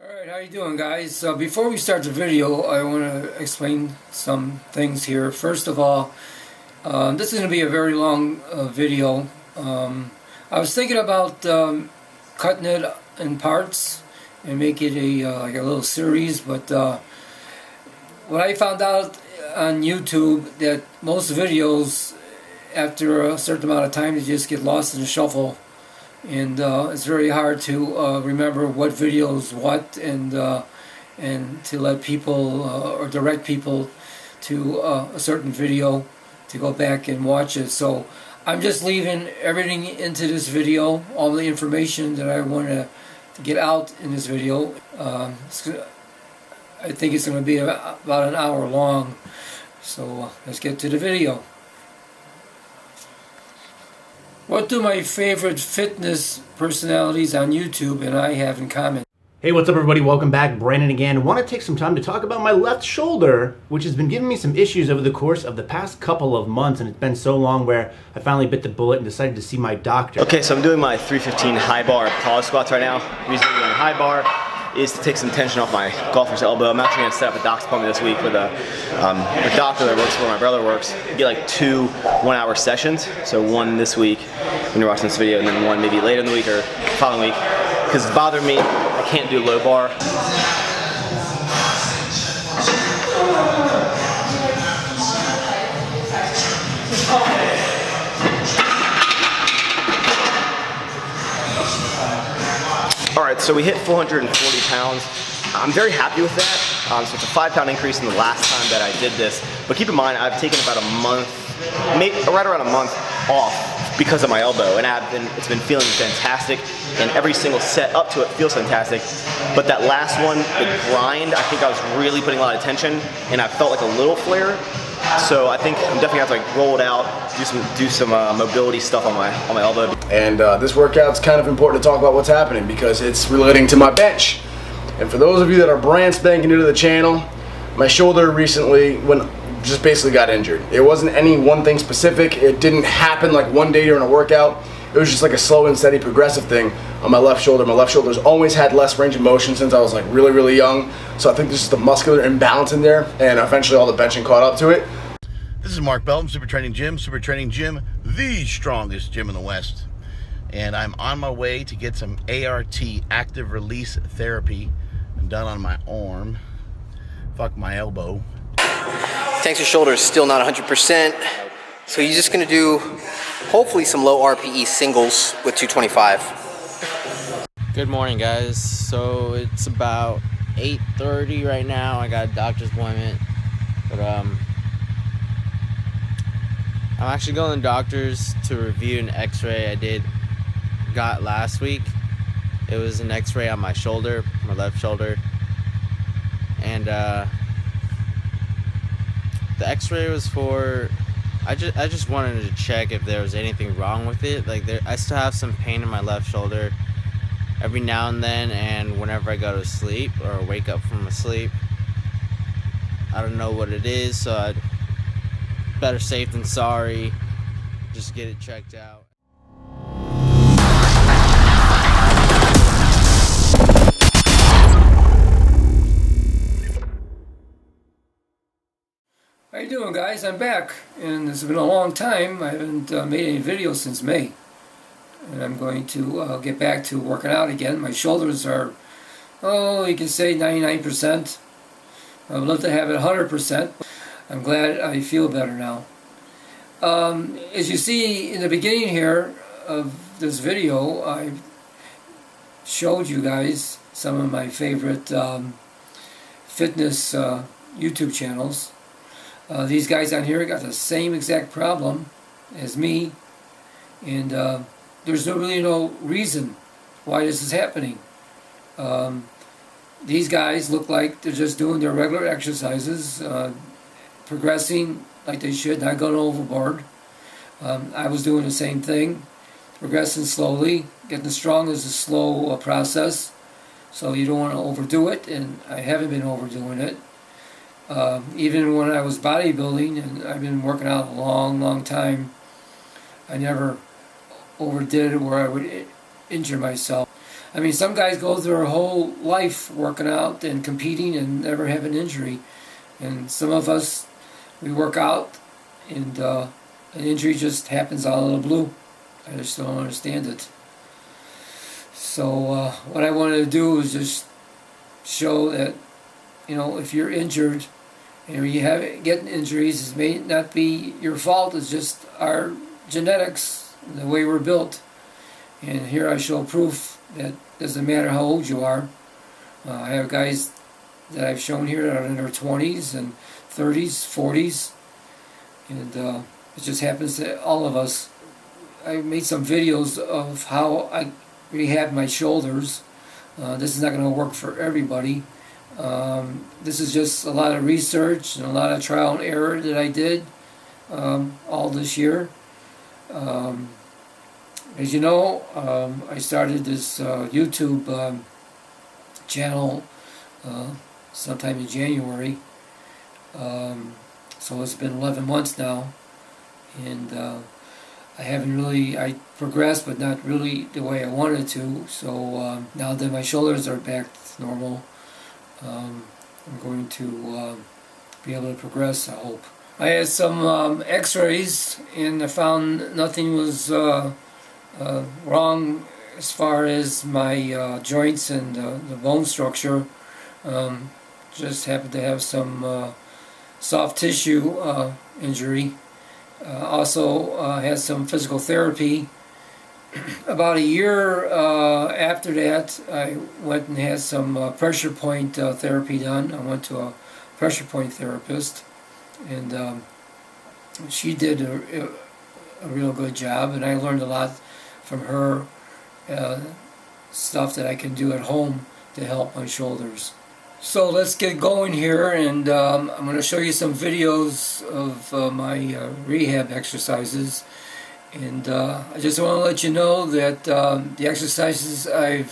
Alright, how you doing, guys? Before we start the video, I want to explain some things here. First of all, this is going to be a very long video. I was thinking about cutting it in parts and make it like a little series, but what I found out on YouTube, that most videos, after a certain amount of time, they just get lost in the shuffle. And it's very hard to remember what videos what, and to let people or direct people to a certain video to go back and watch it. So I'm just leaving everything into this video, all the information that I want to get out in this video. I think it's going to be about an hour long, so let's get to the video. What do my favorite fitness personalities on YouTube and I have in common? Hey, what's up everybody? Welcome back. Brandon again. I want to take some time to talk about my left shoulder, which has been giving me some issues over the course of the past couple of months, and it's been so long where I finally bit the bullet and decided to see my doctor. Okay, so I'm doing my 315 high bar power squats right now. The reason I'm doing high bar is to take some tension off my golfer's elbow. I'm actually going to set up a doc's appointment this week with a doctor that works where my brother works. You get like 2 one-hour sessions, so one this week when you're watching this video, and then one maybe later in the week or the following week. Because it's bothering me, I can't do low bar. Alright, so we hit 440 pounds. I'm very happy with that. So it's a 5-pound increase in the last time that I did this. But keep in mind, I've taken about a month, maybe right around a month off because of my elbow, and it's been feeling fantastic, and every single set up to it feels fantastic. But that last one, the grind, I think I was really putting a lot of tension, and I felt like a little flare. So I think I'm definitely gonna have to like roll it out, do some mobility stuff on my elbow. And this workout's kind of important to talk about what's happening because it's relating to my bench. And for those of you that are brand spanking new to the channel, my shoulder recently just basically got injured. It wasn't any one thing specific. It didn't happen like one day during a workout. It was just like a slow and steady progressive thing on my left shoulder. My left shoulder's always had less range of motion since I was like really young. So I think there's just a muscular imbalance in there, and eventually all the benching caught up to it. This is Mark Belton, Super Training Gym, the strongest gym in the West. And I'm on my way to get some ART, active release therapy, done on my arm. Fuck my elbow. Thanks, your shoulder is still not 100%. So you're just gonna do, hopefully, some low RPE singles with 225. Good morning, guys. So it's about 8:30 right now. I got a doctor's appointment, but I'm actually going to the doctor's to review an x-ray I got last week. It was an x-ray on my shoulder, my left shoulder, and the x-ray was for, I just wanted to check if there was anything wrong with it. Like I still have some pain in my left shoulder every now and then, and whenever I go to sleep or wake up from a sleep, I don't know what it is, so better safe than sorry. Just get it checked out. How you doing, guys? I'm back, and it's been a long time. I haven't made any videos since May, and I'm going to get back to working out again. My shoulders are, you can say 99%. I would love to have it 100%. I'm glad I feel better now. As you see in the beginning here of this video, I showed you guys some of my favorite fitness YouTube channels. These guys on here got the same exact problem as me, and there's really no reason why this is happening. These guys look like they're just doing their regular exercises, progressing like they should, not going overboard. I was doing the same thing, progressing slowly. Getting strong is a slow process, so you don't want to overdo it, and I haven't been overdoing it. Even when I was bodybuilding, and I've been working out a long time, I never overdid it where I would injure myself. I mean, some guys go their whole life working out and competing and never have an injury. And some of us, we work out and an injury just happens out of the blue. I just don't understand it. So what I wanted to do is just show that, you know, if you're injured and you have getting injuries, it may not be your fault. It's just our genetics, the way we're built. And here I show proof that doesn't matter how old you are. I have guys that I've shown here that are in their 20s and 30s, 40s, and it just happens to all of us. I made some videos of how I rehab my shoulders. This is not going to work for everybody. This is just a lot of research and a lot of trial and error that I did all this year. As you know, I started this YouTube channel sometime in January. So it's been 11 months now, and I haven't really, I progressed, but not really the way I wanted to. So now that my shoulders are back to normal, I'm going to be able to progress, I hope. I had some x-rays, and I found nothing was wrong as far as my joints and the bone structure. Just happened to have some soft tissue injury. Also had some physical therapy. About a year after that, I went and had some pressure point therapy done. I went to a pressure point therapist, and she did a real good job, and I learned a lot from her, stuff that I can do at home to help my shoulders. So let's get going here, and I'm going to show you some videos of my rehab exercises. And I just want to let you know that the exercises I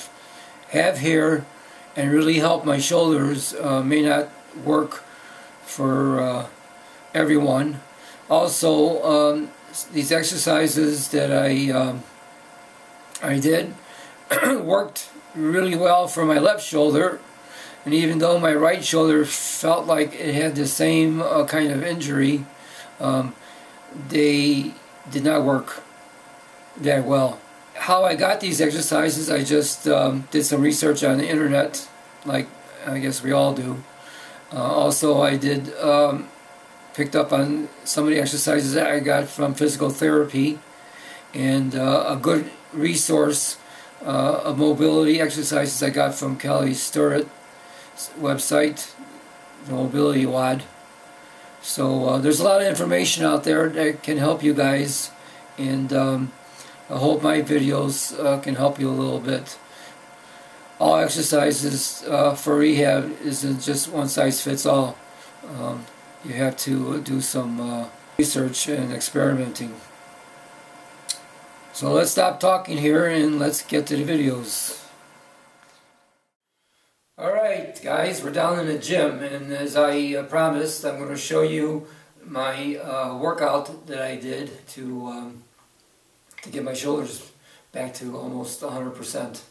have here and really help my shoulders may not work for everyone. Also, these exercises that I did worked really well for my left shoulder. And even though my right shoulder felt like it had the same kind of injury, they did not work that well. How I got these exercises, I just did some research on the internet, like I guess we all do. Also, I did picked up on some of the exercises that I got from physical therapy, and a good resource of mobility exercises I got from Starrett website, the mobility wad. So there's a lot of information out there that can help you guys, and I hope my videos can help you a little bit. All exercises for rehab isn't just one size fits all. You have to do some research and experimenting. So let's stop talking here and let's get to the videos. Alright guys, we're down in the gym, and as I promised, I'm going to show you my workout that I did to get my shoulders back to almost 100%.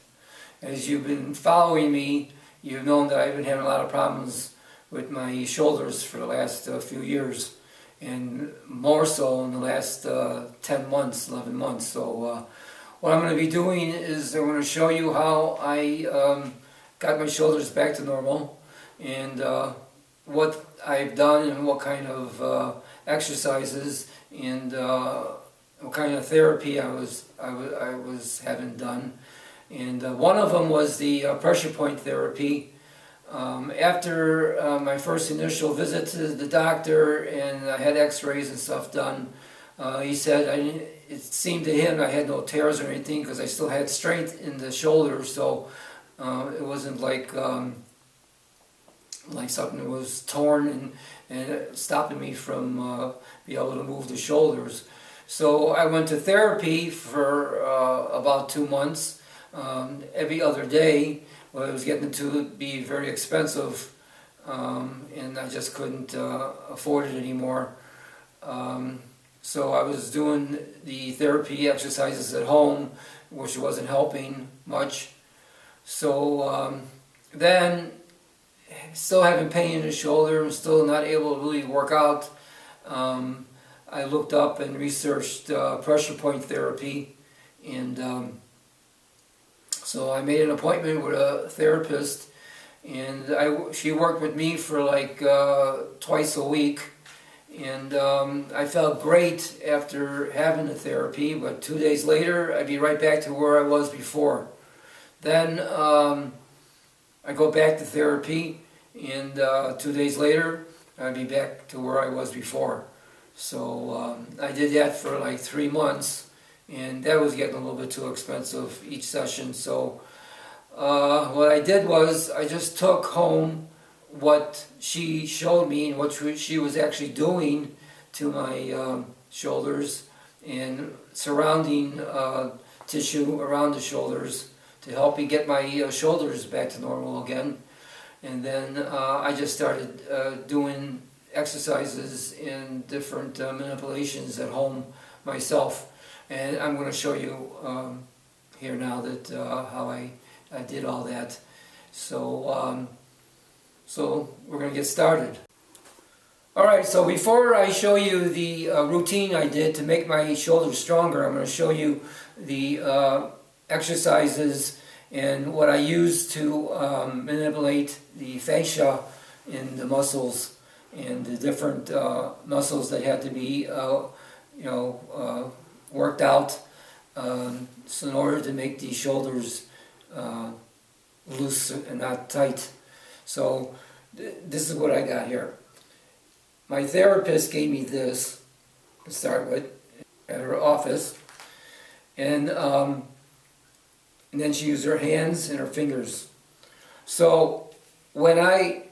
As you've been following me, you've known that I've been having a lot of problems with my shoulders for the last few years, and more so in the last 10 months, 11 months. So what I'm going to be doing is I'm going to show you how I got my shoulders back to normal, and what I've done and what kind of exercises and what kind of therapy I was having done. And one of them was the pressure point therapy. After my first initial visit to the doctor, and I had x-rays and stuff done, he said it seemed to him I had no tears or anything because I still had strength in the shoulder, so it wasn't like something was torn and stopping me from being able to move the shoulders. So I went to therapy for about 2 months, every other day. Well, it was getting to be very expensive, and I just couldn't afford it anymore. So I was doing the therapy exercises at home, which wasn't helping much. So then, still having pain in the shoulder, and still not able to really work out, I looked up and researched pressure point therapy, and so I made an appointment with a therapist, and she worked with me for like twice a week, and I felt great after having the therapy, but 2 days later I'd be right back to where I was before. Then I go back to therapy, and 2 days later I'd be back to where I was before. So I did that for like 3 months, and that was getting a little bit too expensive each session. So what I did was I just took home what she showed me and what she was actually doing to my shoulders and surrounding tissue around the shoulders to help me get my shoulders back to normal again. And then I just started doing exercises and different manipulations at home myself. And I'm going to show you here now that how I did all that. So we're going to get started. Alright, so before I show you the routine I did to make my shoulders stronger, I'm going to show you the exercises and what I use to manipulate the fascia in the muscles and the different muscles that had to be worked out so in order to make the shoulders loose and not tight. So this is what I got here. My therapist gave me this to start with at her office, and then she used her hands and her fingers. So when I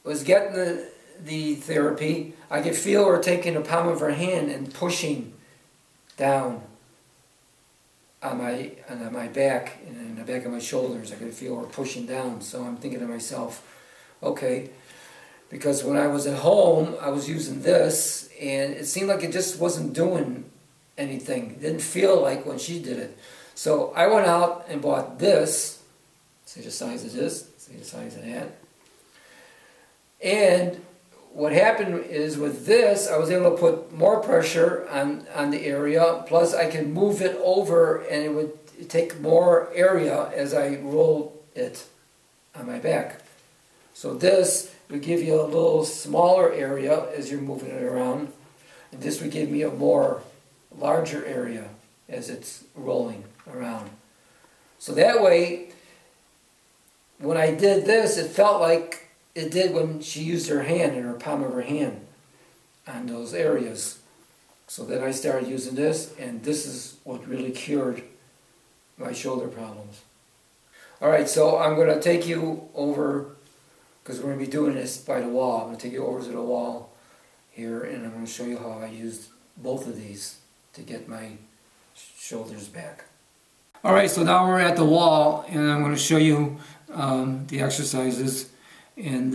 was getting the therapy, I could feel her taking the palm of her hand and pushing down on my back and in the back of my shoulders. I could feel her pushing down. So I'm thinking to myself, okay, because when I was at home, I was using this, and it seemed like it just wasn't doing anything. It didn't feel like when she did it. So I went out and bought this. See the size of this? See the size of that? And what happened is with this, I was able to put more pressure on the area, plus I could move it over and it would take more area as I rolled it on my back. So this would give you a little smaller area as you're moving it around, and this would give me a more larger area as it's rolling around. So that way, when I did this, it felt like it did when she used her hand in her palm of her hand on those areas. So then I started using this, and this is what really cured my shoulder problems. Alright, so I'm going to take you over, because we're going to be doing this by the wall. I'm going to take you over to the wall here, and I'm going to show you how I used both of these to get my shoulders back. Alright, so now we're at the wall, and I'm going to show you the exercises. And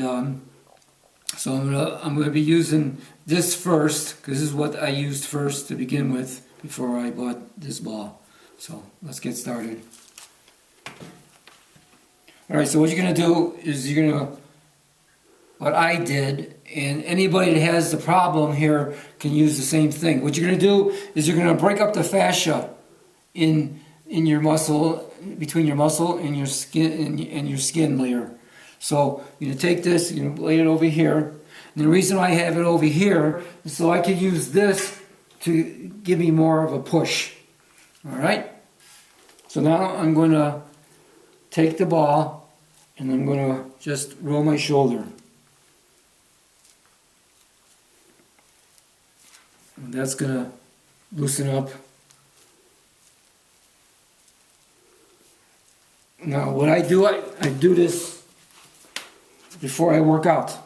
so I'm going to be using this first, because this is what I used first to begin with before I bought this ball. So let's get started. Alright, so what you're going to do is you're going to, what I did, and anybody that has the problem here can use the same thing. What you're going to do is you're going to break up the fascia in your muscle, between your muscle and your skin and your skin layer. So you take this, you lay it over here. And the reason I have it over here is so I can use this to give me more of a push. Alright? So now I'm going to take the ball and I'm going to just roll my shoulder. And that's going to loosen up. Now what I do, I do this before I work out.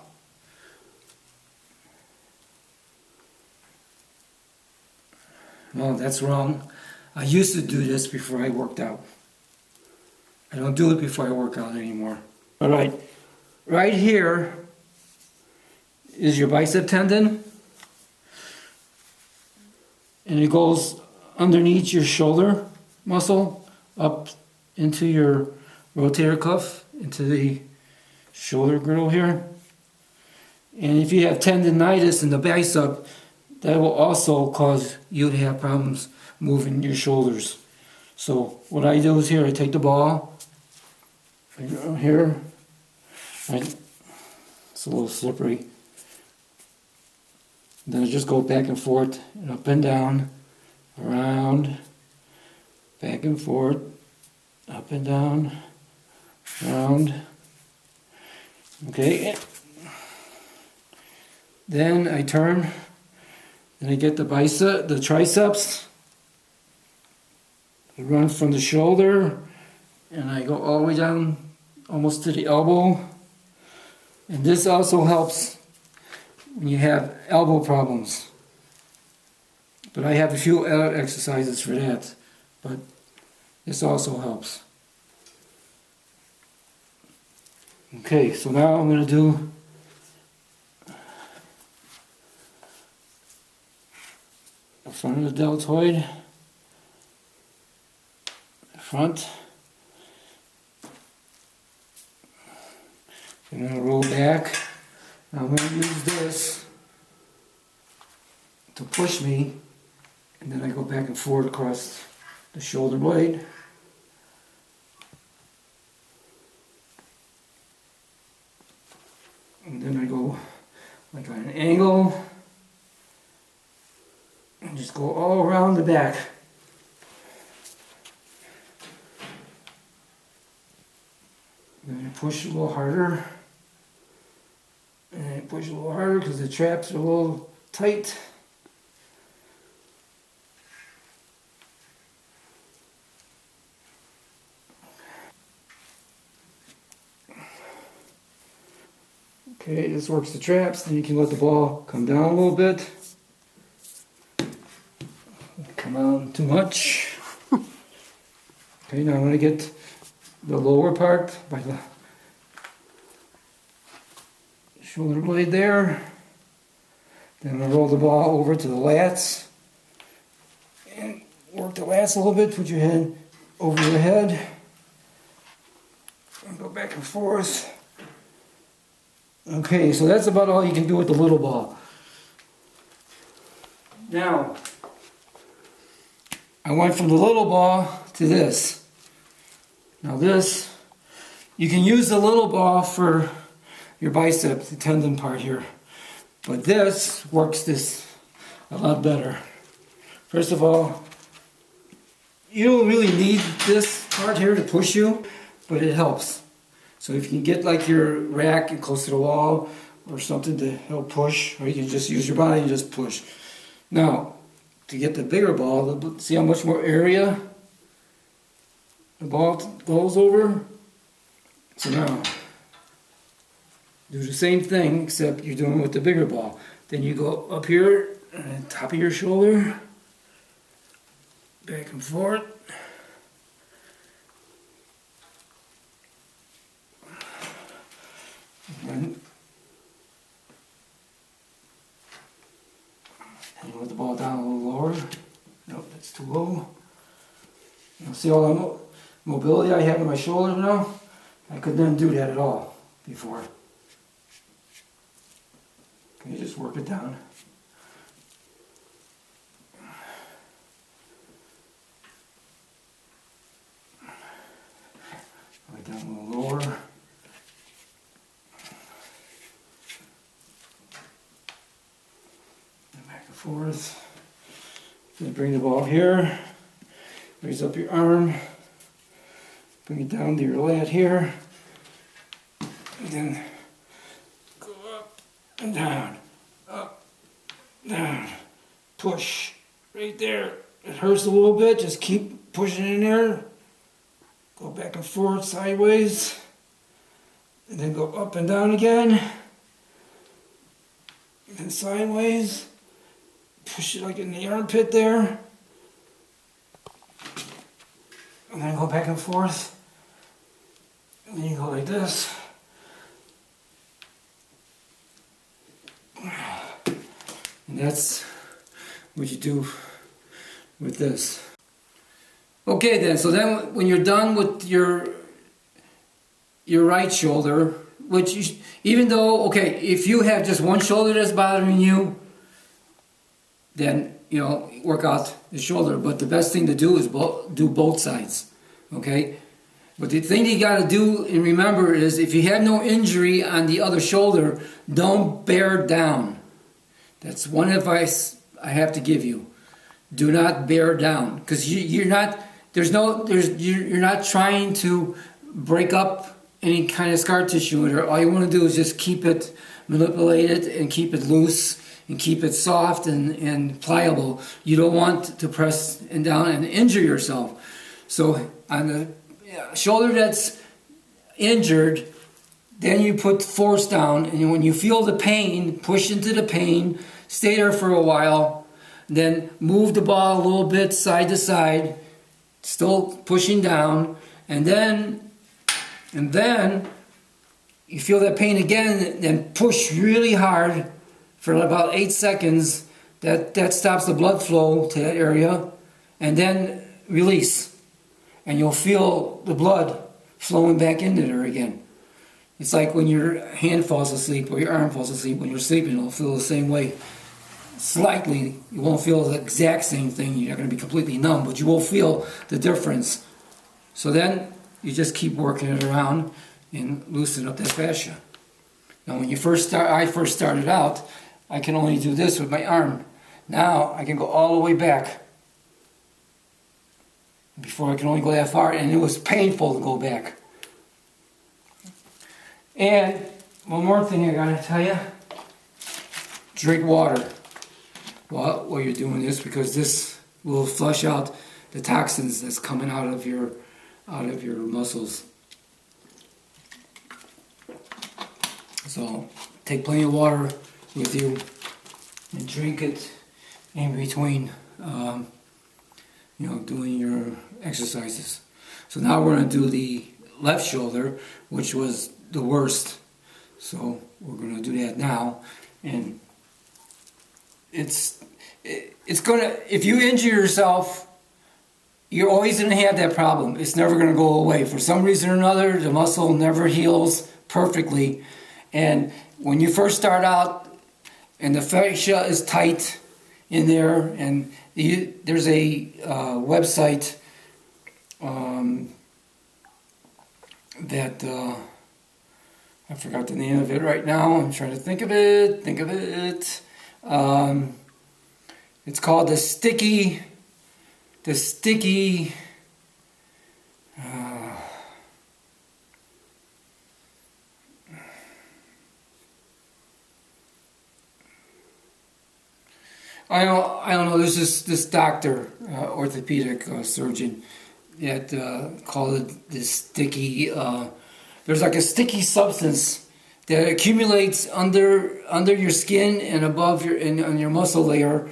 No, that's wrong. I used to do this before I worked out. I don't do it before I work out anymore. Alright, right here is your bicep tendon, and it goes underneath your shoulder muscle up into your rotator cuff into the shoulder girdle here. And if you have tendonitis in the bicep, that will also cause you to have problems moving your shoulders. So what I do is here, I take the ball, I go here, it's a little slippery. Then I just go back and forth, and up and down, around, back and forth, up and down, around. Okay. Then I turn, and I get the triceps. I run from the shoulder, and I go all the way down, almost to the elbow. And this also helps when you have elbow problems. But I have a few other exercises for that. But this also helps. Okay, so now I'm going to do the front of the deltoid, front. I'm going to roll back. Now I'm going to use this to push me, and then I go back and forth across the shoulder blade. And then I go like on an angle and just go all around the back. Then I push a little harder. And I push a little harder because the traps are a little tight. Okay, this works the traps. Then you can let the ball come down a little bit. Come on too much. Okay, now I'm going to get the lower part by the shoulder blade there. Then I'm going to roll the ball over to the lats and work the lats a little bit. Put your head over your head and go back and forth. Okay, so that's about all you can do with the little ball. Now, I went from the little ball to this. Now this, you can use the little ball for your bicep, the tendon part here. But this works this a lot better. First of all, you don't really need this part here to push you, but it helps. So if you can get like your rack close to the wall or something to help push, or you can just use your body and just push. Now, to get the bigger ball, see how much more area the ball goes over? So now, do the same thing, except you're doing it with the bigger ball. Then you go up here, on top of your shoulder, back and forth. And you let the ball down a little lower. Nope, that's too low. You see all the mobility I have in my shoulder now? I couldn't do that at all before. Can you just work it down? Right down a little lower. And back and forth. Then bring the ball here. Raise up your arm. Bring it down to your lat here. And then go up and down. Up, down. Push. Right there. It hurts a little bit. Just keep pushing in there. Go back and forth sideways. And then go up and down again. And then sideways. Push it like in the armpit there. And then go back and forth. And then you go like this. And that's what you do with this. Okay then, so then when you're done with your your right shoulder, which even though, okay, if you have just one shoulder that's bothering you, then, you know, work out the shoulder. But the best thing to do is do both sides, okay? But the thing you got to do and remember is if you have no injury on the other shoulder, don't bear down. That's one advice I have to give you. Do not bear down, because you're not trying to break up any kind of scar tissue in it. All you want to do is just keep it, manipulate it, and keep it loose, and keep it soft and pliable. You don't want to press and down and injure yourself. So on the shoulder that's injured, then you put force down, and when you feel the pain, push into the pain, stay there for a while, then move the ball a little bit side to side, still pushing down, and then you feel that pain again, then push really hard for about 8 seconds. That stops the blood flow to that area, and then release. And you'll feel the blood flowing back into there again. It's like when your hand falls asleep or your arm falls asleep. When you're sleeping, it'll feel the same way. Slightly, you won't feel the exact same thing. You're not going to be completely numb, but you will feel the difference. So then you just keep working it around and loosen up that fascia. Now, when I first started out, I can only do this with my arm. Now I can go all the way back. Before I can only go that far, and it was painful to go back. And one more thing I gotta tell you: drink water while you're doing this, because this will flush out the toxins that's coming out of your muscles. So take plenty of water with you and drink it in between, you know, doing your exercises. So now we're going to do the left shoulder, which was the worst. So we're going to do that now, and it's gonna, if you injure yourself, you're always going to have that problem. It's never going to go away. For some reason or another, the muscle never heals perfectly. And when you first start out and the fascia is tight in there, and there's a website that I forgot the name of it right now. I'm trying to think of it. It's called the sticky. I don't know. There's this doctor, orthopedic surgeon, that called it this sticky. There's like a sticky substance that accumulates under your skin and above on your muscle layer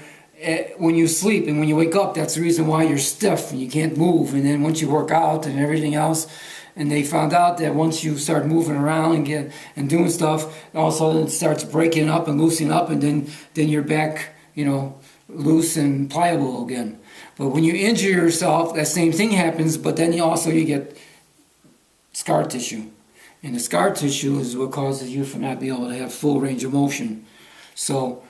when you sleep, and when you wake up, that's the reason why you're stiff and you can't move. And then once you work out and everything else, and they found out that once you start moving around and doing stuff, all of a sudden it starts breaking up and loosening up, and then you're back, you know, loose and pliable again. But when you injure yourself, that same thing happens, but then you get scar tissue. And the scar tissue is what causes you from not being able to have full range of motion. So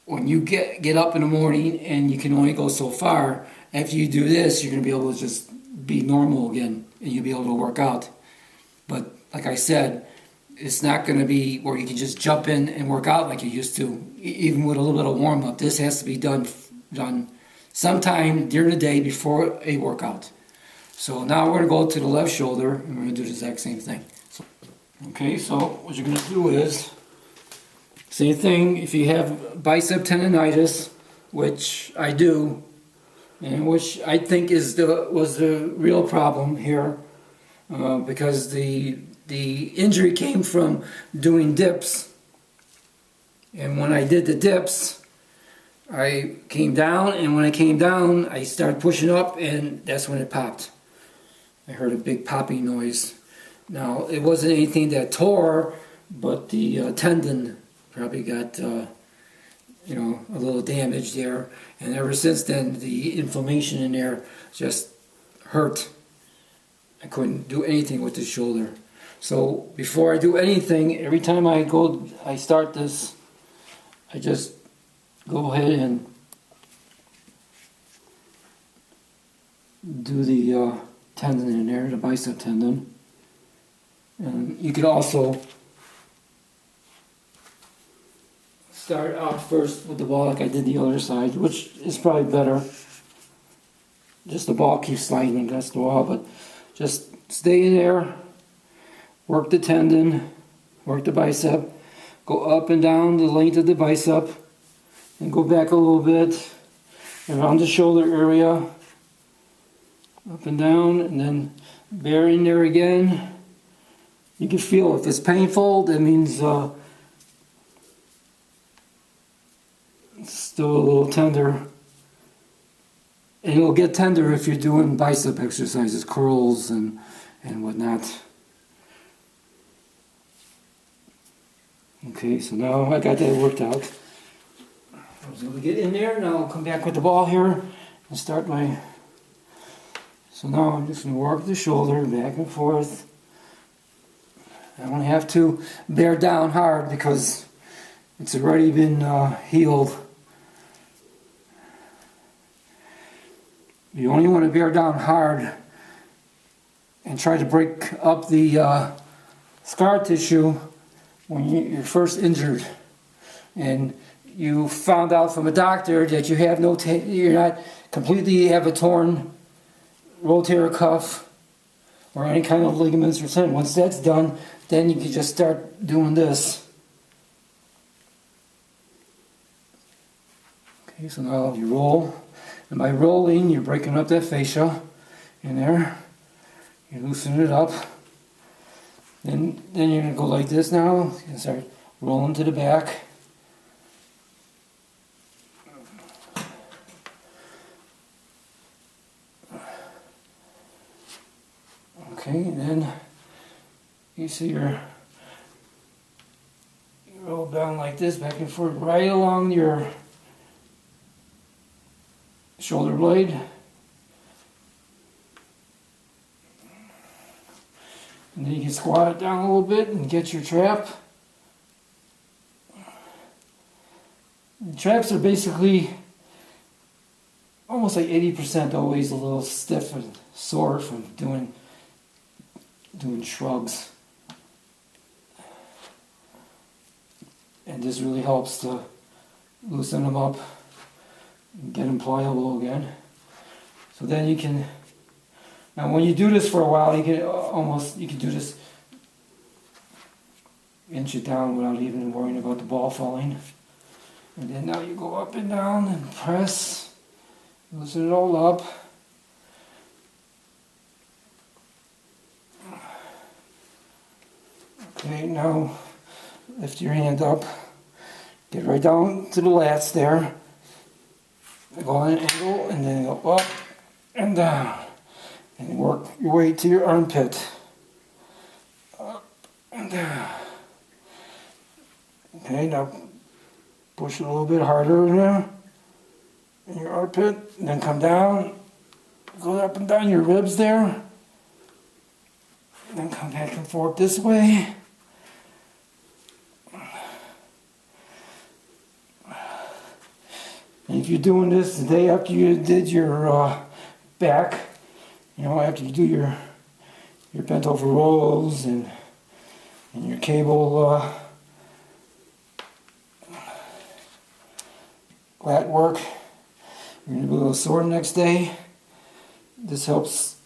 when you get up in the morning and you can only go so far, after you do this, you're going to be able to just be normal again, and you'll be able to work out. But like I said, it's not going to be where you can just jump in and work out like you used to, even with a little bit of warm-up. This has to be done sometime during the day before a workout. So now we're going to go to the left shoulder, and we're going to do the exact same thing. So what you're going to do is, same thing, if you have bicep tendonitis, which I do, and which I think was the real problem here, because the injury came from doing dips. And when I did the dips, I came down, and when I came down, I started pushing up, and that's when it popped. I heard a big popping noise. Now, it wasn't anything that tore, but the tendon probably got, a little damage there. And ever since then, the inflammation in there just hurt. I couldn't do anything with the shoulder. So before I do anything, every time I start this, I just go ahead and do the tendon in there, the bicep tendon. And you can also start out first with the ball like I did the other side, which is probably better. Just the ball keeps sliding against the wall, but just stay in there, work the tendon, work the bicep, go up and down the length of the bicep, and go back a little bit, around the shoulder area, up and down, and then bear in there again. You can feel if it's painful, that means it's still a little tender. And it'll get tender if you're doing bicep exercises, curls and whatnot. Okay, so now I got that worked out. I was able to get in there. Now I'll come back with the ball here and start my... So now I'm just going to work the shoulder back and forth. I don't have to bear down hard because it's already been healed. You only want to bear down hard and try to break up the scar tissue when you're first injured and you found out from a doctor that you have you're not completely have a torn rotator cuff or any kind of ligaments or something. Once that's done, then you can just start doing this. Okay, so now you roll. And by rolling, you're breaking up that fascia in there. You loosen it up. Then you're going to go like this now. You can start rolling to the back. Okay, and then you see you roll down like this, back and forth, right along your shoulder blade. And then you can squat it down a little bit and get your trap. The traps are basically almost like 80% always a little stiff and sore from doing shrugs. And this really helps to loosen them up and get them pliable again. So then you can, now when you do this for a while, you can do this, inch it down without even worrying about the ball falling. And then now you go up and down and press, loosen it all up. Okay, now lift your hand up, get right down to the lats there, go on an angle, and then go up and down, and work your way to your armpit, up and down. Okay, now push it a little bit harder in there, in your armpit, and then come down, go up and down your ribs there, and then come back and forth this way. And if you're doing this the day after you did your back, after you do your bent over rolls and your cable lat work, you're going to be a little sore the next day. This helps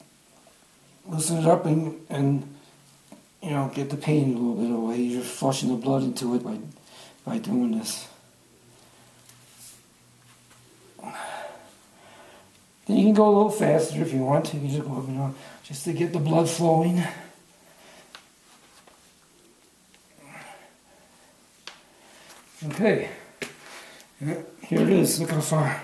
loosen it up and get the pain a little bit away. You're flushing the blood into it by doing this. Then you can go a little faster if you want. You can just go, just to get the blood flowing. Okay, here it is. Look how far.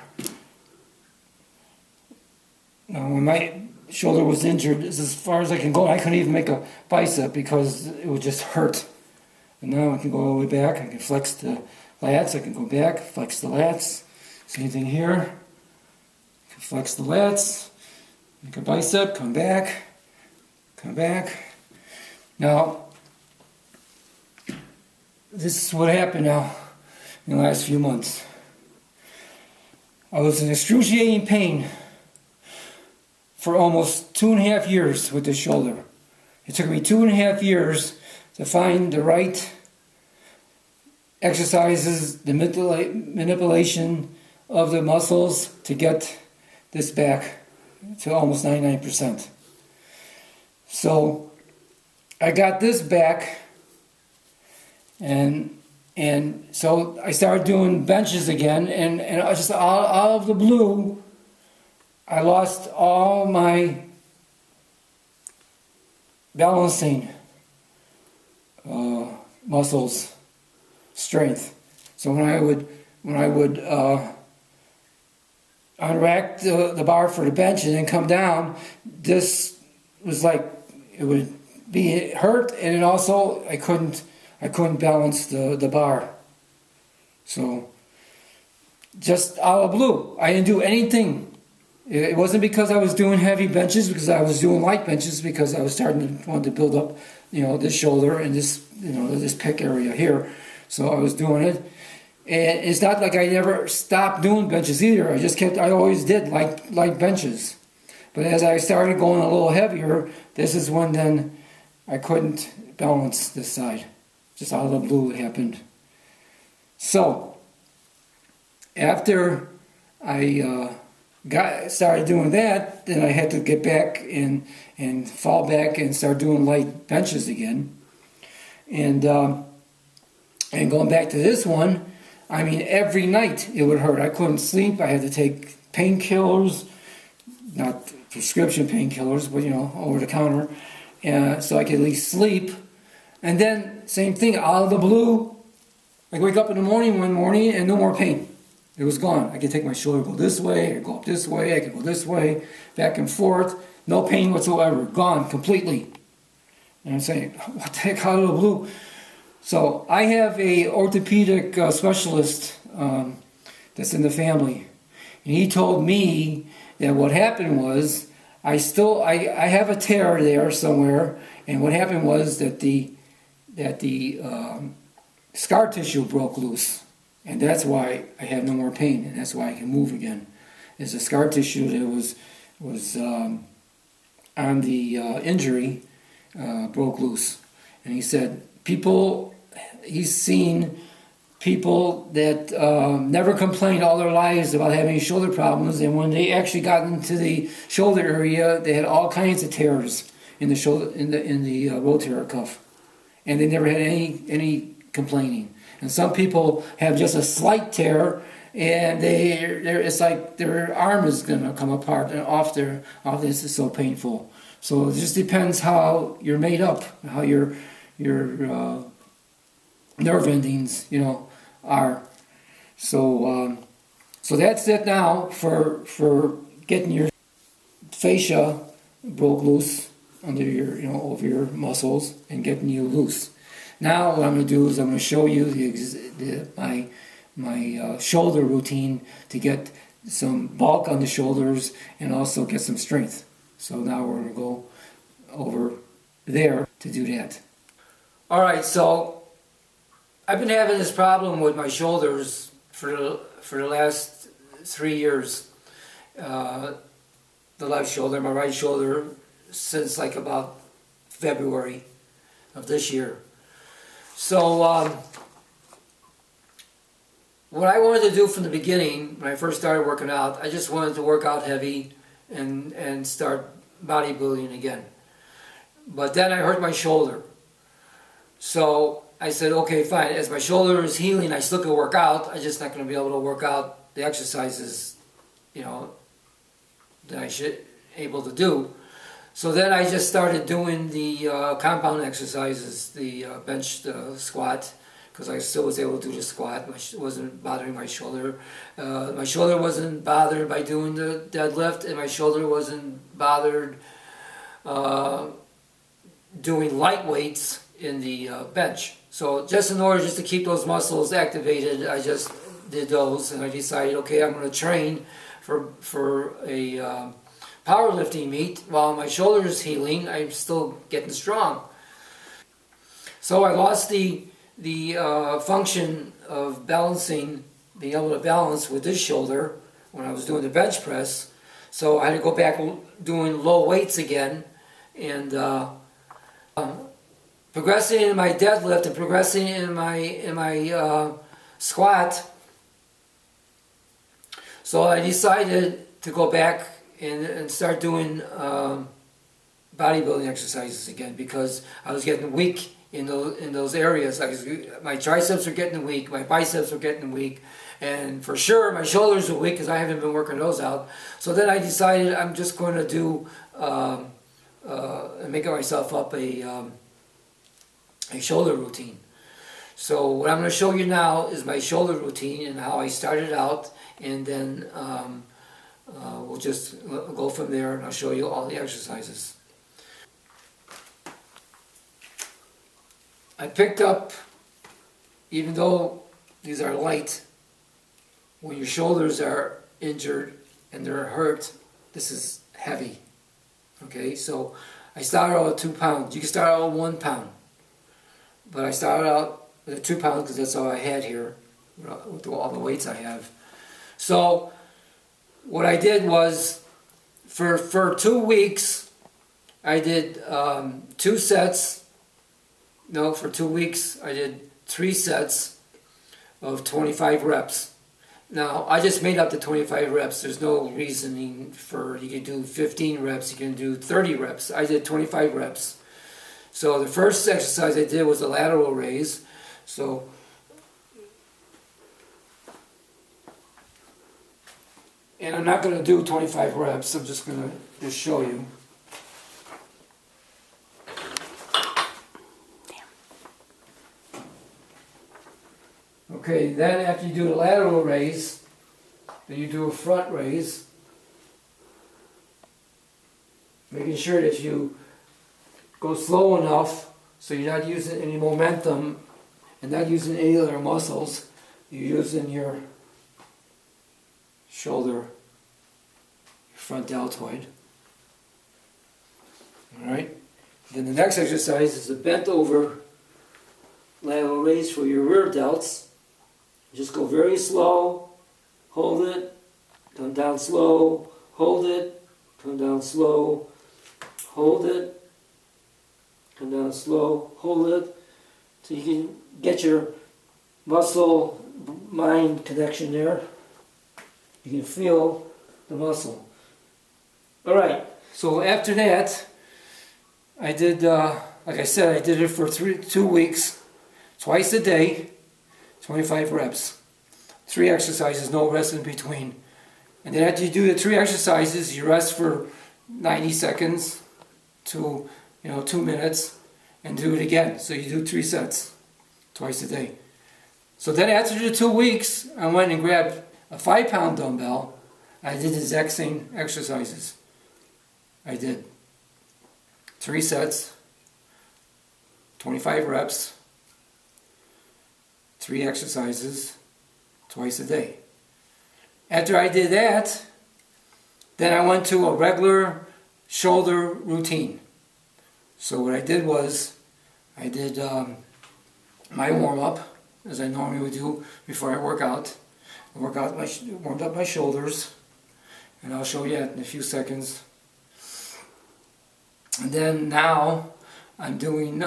Now, when my shoulder was injured, this is as far as I can go. I couldn't even make a bicep because it would just hurt. And now I can go all the way back. I can flex the lats. I can go back, flex the lats. Same thing here. Flex the lats, make a bicep, come back. Now, this is what happened now in the last few months. I was in excruciating pain for almost 2.5 years with this shoulder. It took me 2.5 years to find the right exercises, the manipulation of the muscles to get this back to almost 99%. So I got this back, and so I started doing benches again, and I just out of the blue, I lost all my balancing muscles, strength. So when I would unrack the bar for the bench and then come down, this was like it would be hurt, and then also I couldn't balance the bar. So just out of the blue, I didn't do anything. It wasn't because I was doing heavy benches, because I was doing light benches, because I was starting to want to build up, this shoulder and this, this pec area here. So I was doing it. And it's not like I never stopped doing benches either. I always did light benches. But as I started going a little heavier, this is when then I couldn't balance this side. Just out of the blue it happened. So after I started doing that, then I had to get back and fall back and start doing light benches again. And going back to this one, I mean, every night it would hurt. I couldn't sleep. I had to take painkillers, not prescription painkillers, but over the counter, so I could at least sleep. And then same thing, out of the blue, I wake up in the morning one morning and no more pain. It was gone. I could take my shoulder, go this way, I could go up this way, I could go this way, back and forth. No pain whatsoever. Gone completely. And I'm saying, what the heck, out of the blue? So I have a orthopedic specialist that's in the family. And he told me that what happened was, I have a tear there somewhere, and what happened was that the scar tissue broke loose. And that's why I have no more pain, and that's why I can move again. It's the scar tissue that was on the injury broke loose. And he said he's seen people that never complained all their lives about having shoulder problems, and when they actually got into the shoulder area, they had all kinds of tears in the shoulder, in the rotator cuff, and they never had any complaining. And some people have just a slight tear, and it's like their arm is going to come apart, and off this is so painful. So it just depends how you're made up, how your nerve endings, are. So that's it now for getting your fascia broke loose under your, over your muscles and getting you loose. Now what I'm going to do is I'm going to show you my shoulder routine to get some bulk on the shoulders and also get some strength. So now we're going to go over there to do that. All right, so I've been having this problem with my shoulders for the last 3 years. The left shoulder, my right shoulder, since like about February of this year. So what I wanted to do from the beginning, when I first started working out, I just wanted to work out heavy and start bodybuilding again. But then I hurt my shoulder. So I said, okay, fine, as my shoulder is healing, I still can work out. I'm just not going to be able to work out the exercises, that I should able to do. So then I just started doing the compound exercises, the bench, the squat, because I still was able to do the squat. It wasn't bothering my shoulder. My shoulder wasn't bothered by doing the deadlift, and my shoulder wasn't bothered doing light weights in the bench. So just in order to keep those muscles activated, I just did those, and I decided, okay, I'm going to train for a powerlifting meet. While my shoulder is healing, I'm still getting strong. So I lost the the function of balancing, being able to balance with this shoulder when I was doing the bench press. So I had to go back doing low weights again, and progressing in my deadlift and progressing in my squat. So I decided to go back and start doing bodybuilding exercises again, because I was getting weak in those areas. My triceps were getting weak, my biceps were getting weak, and for sure my shoulders were weak because I haven't been working those out. So then I decided I'm just going to do make myself up a shoulder routine. So what I'm going to show you now is my shoulder routine and how I started out, and then we'll just go from there, and I'll show you all the exercises. I picked up, even though these are light, when your shoulders are injured and they're hurt, this is heavy. Okay, so I started out with 2 pounds. You can start out with 1 pound, but I started out with 2 pounds because that's all I had here with all the weights I have. So what I did was, for 2 weeks, I did 2 sets. No, for 2 weeks I did 3 sets of 25 reps. Now, I just made up the 25 reps. There's no reasoning for, you can do 15 reps, you can do 30 reps. I did 25 reps. So the first exercise I did was a lateral raise. So and I'm not going to do 25 reps, I'm just going to just show you. Okay, then after you do a lateral raise, then you do a front raise, making sure that you go slow enough so you're not using any momentum and not using any other muscles. You're using your shoulder, your front deltoid. Alright? Then the next exercise is a bent over lateral raise for your rear delts. Just go very slow, hold it, come down slow, hold it, come down slow, hold it, come down slow, hold it, so you can get your muscle-mind connection there. You can feel the muscle. Alright, so after that, I did, like I said, I did it for 2 weeks, twice a day, 25 reps. 3 exercises, no rest in between. And then after you do the 3 exercises, you rest for 90 seconds to 2 minutes, and do it again. So you do 3 sets, twice a day. So then after the 2 weeks, I went and grabbed a 5-pound dumbbell. I did the exact same exercises. I did 3 sets, 25 reps, 3 exercises, twice a day. After I did that, then I went to a regular shoulder routine. So what I did was, I did my warm-up, as I normally would do before I work out. I warmed up my shoulders, and I'll show you that in a few seconds. And then now, I'm doing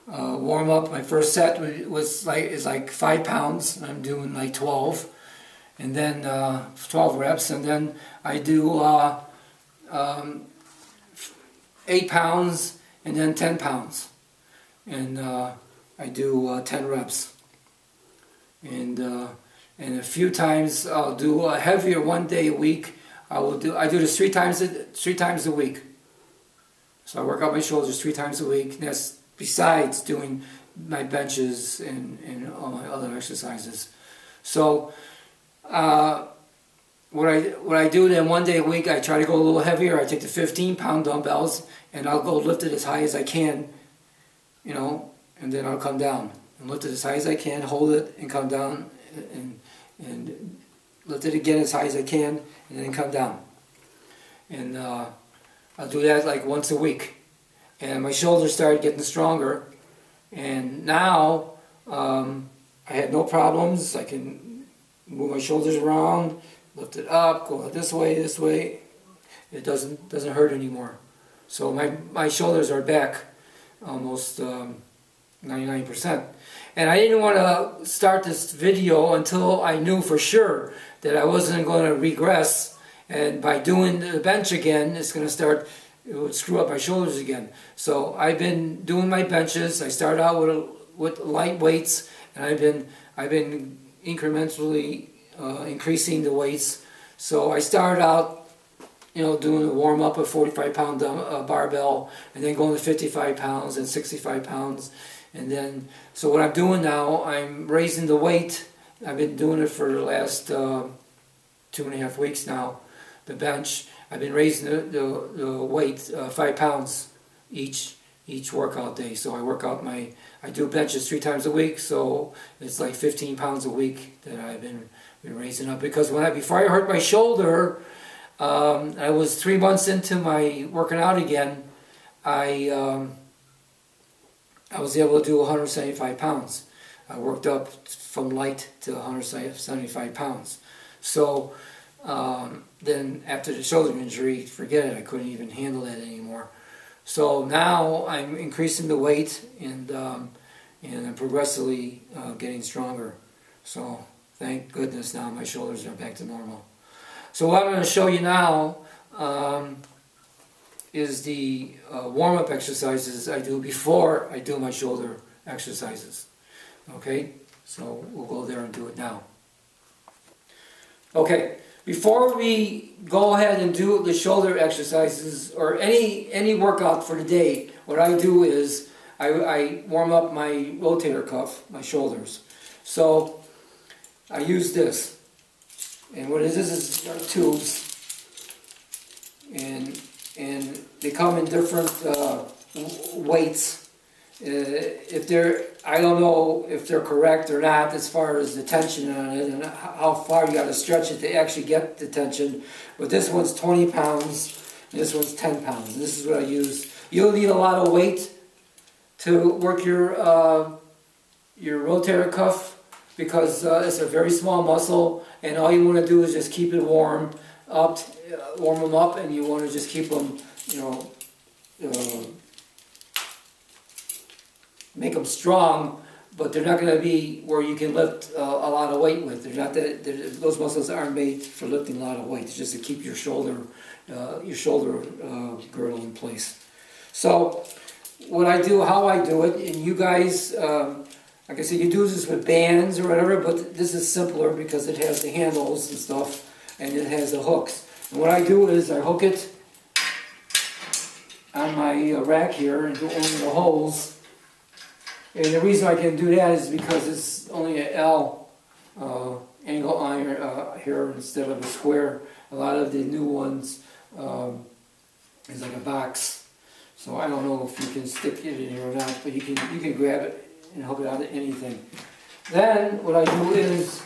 warm up. My first set is like 5 pounds. I'm doing like 12, and then 12 reps, and then I do 8 pounds and then 10 pounds, and I do 10 reps, and a few times I'll do a heavier 1 day a week. I do this 3 times a week. So I work out my shoulders 3 times a week. And that's besides doing my benches and all my other exercises. So what I do then 1 day a week, I try to go a little heavier. I take the 15-pound dumbbells and I'll go lift it as high as I can, and then I'll come down and lift it as high as I can, hold it and come down, and lift it again as high as I can, and then come down. And I'll do that like once a week. And my shoulders started getting stronger, And now I had no problems. I can move my shoulders around, lift it up, go this way, this way. It doesn't hurt anymore. So my shoulders are back almost 99%. And I didn't want to start this video until I knew for sure that I wasn't going to regress, and by doing the bench again, it would screw up my shoulders again. So I've been doing my benches. I started out with light weights, and I've been incrementally increasing the weights. So I started out, doing a warm up of 45-pound barbell, and then going to 55 pounds and 65 pounds. And then, so what I'm doing now, I'm raising the weight. I've been doing it for the last 2.5 weeks now. The bench, I've been raising the weight 5 pounds each workout day. So I do benches 3 times a week, so it's like 15 pounds a week that I've been raising up. Because before I hurt my shoulder, I was 3 months into my working out again. I was able to do 175 pounds. I worked up from light to 175 pounds. So then after the shoulder injury, forget it, I couldn't even handle that anymore. So now I'm increasing the weight, and I'm progressively getting stronger. So thank goodness now my shoulders are back to normal. So what I'm going to show you now is the warm-up exercises I do before I do my shoulder exercises. Okay, so we'll go there and do it now. Okay, before we go ahead and do the shoulder exercises or any workout for the day, what I do is I warm up my rotator cuff, my shoulders. So I use this, and what it is tubes, and they come in different weights. I don't know if they're correct or not as far as the tension on it and how far you got to stretch it to actually get the tension. But this one's 20 pounds, and this one's 10 pounds. And this is what I use. You'll need a lot of weight to work your rotator cuff, because it's a very small muscle, and all you want to do is just keep it warm them up, and you want to just keep them, make them strong, but they're not going to be where you can lift a lot of weight with. Those muscles aren't made for lifting a lot of weight. It's just to keep your shoulder girdle in place. So what I do, how I do it, and you guys, like I said, you do this with bands or whatever, but this is simpler because it has the handles and stuff, and it has the hooks. And what I do is I hook it on my rack here and go over the holes. And the reason I can do that is because it's only an L angle iron here instead of a square. A lot of the new ones is like a box. So I don't know if you can stick it in here or not, but you can grab it and hook it onto anything. Then what I do is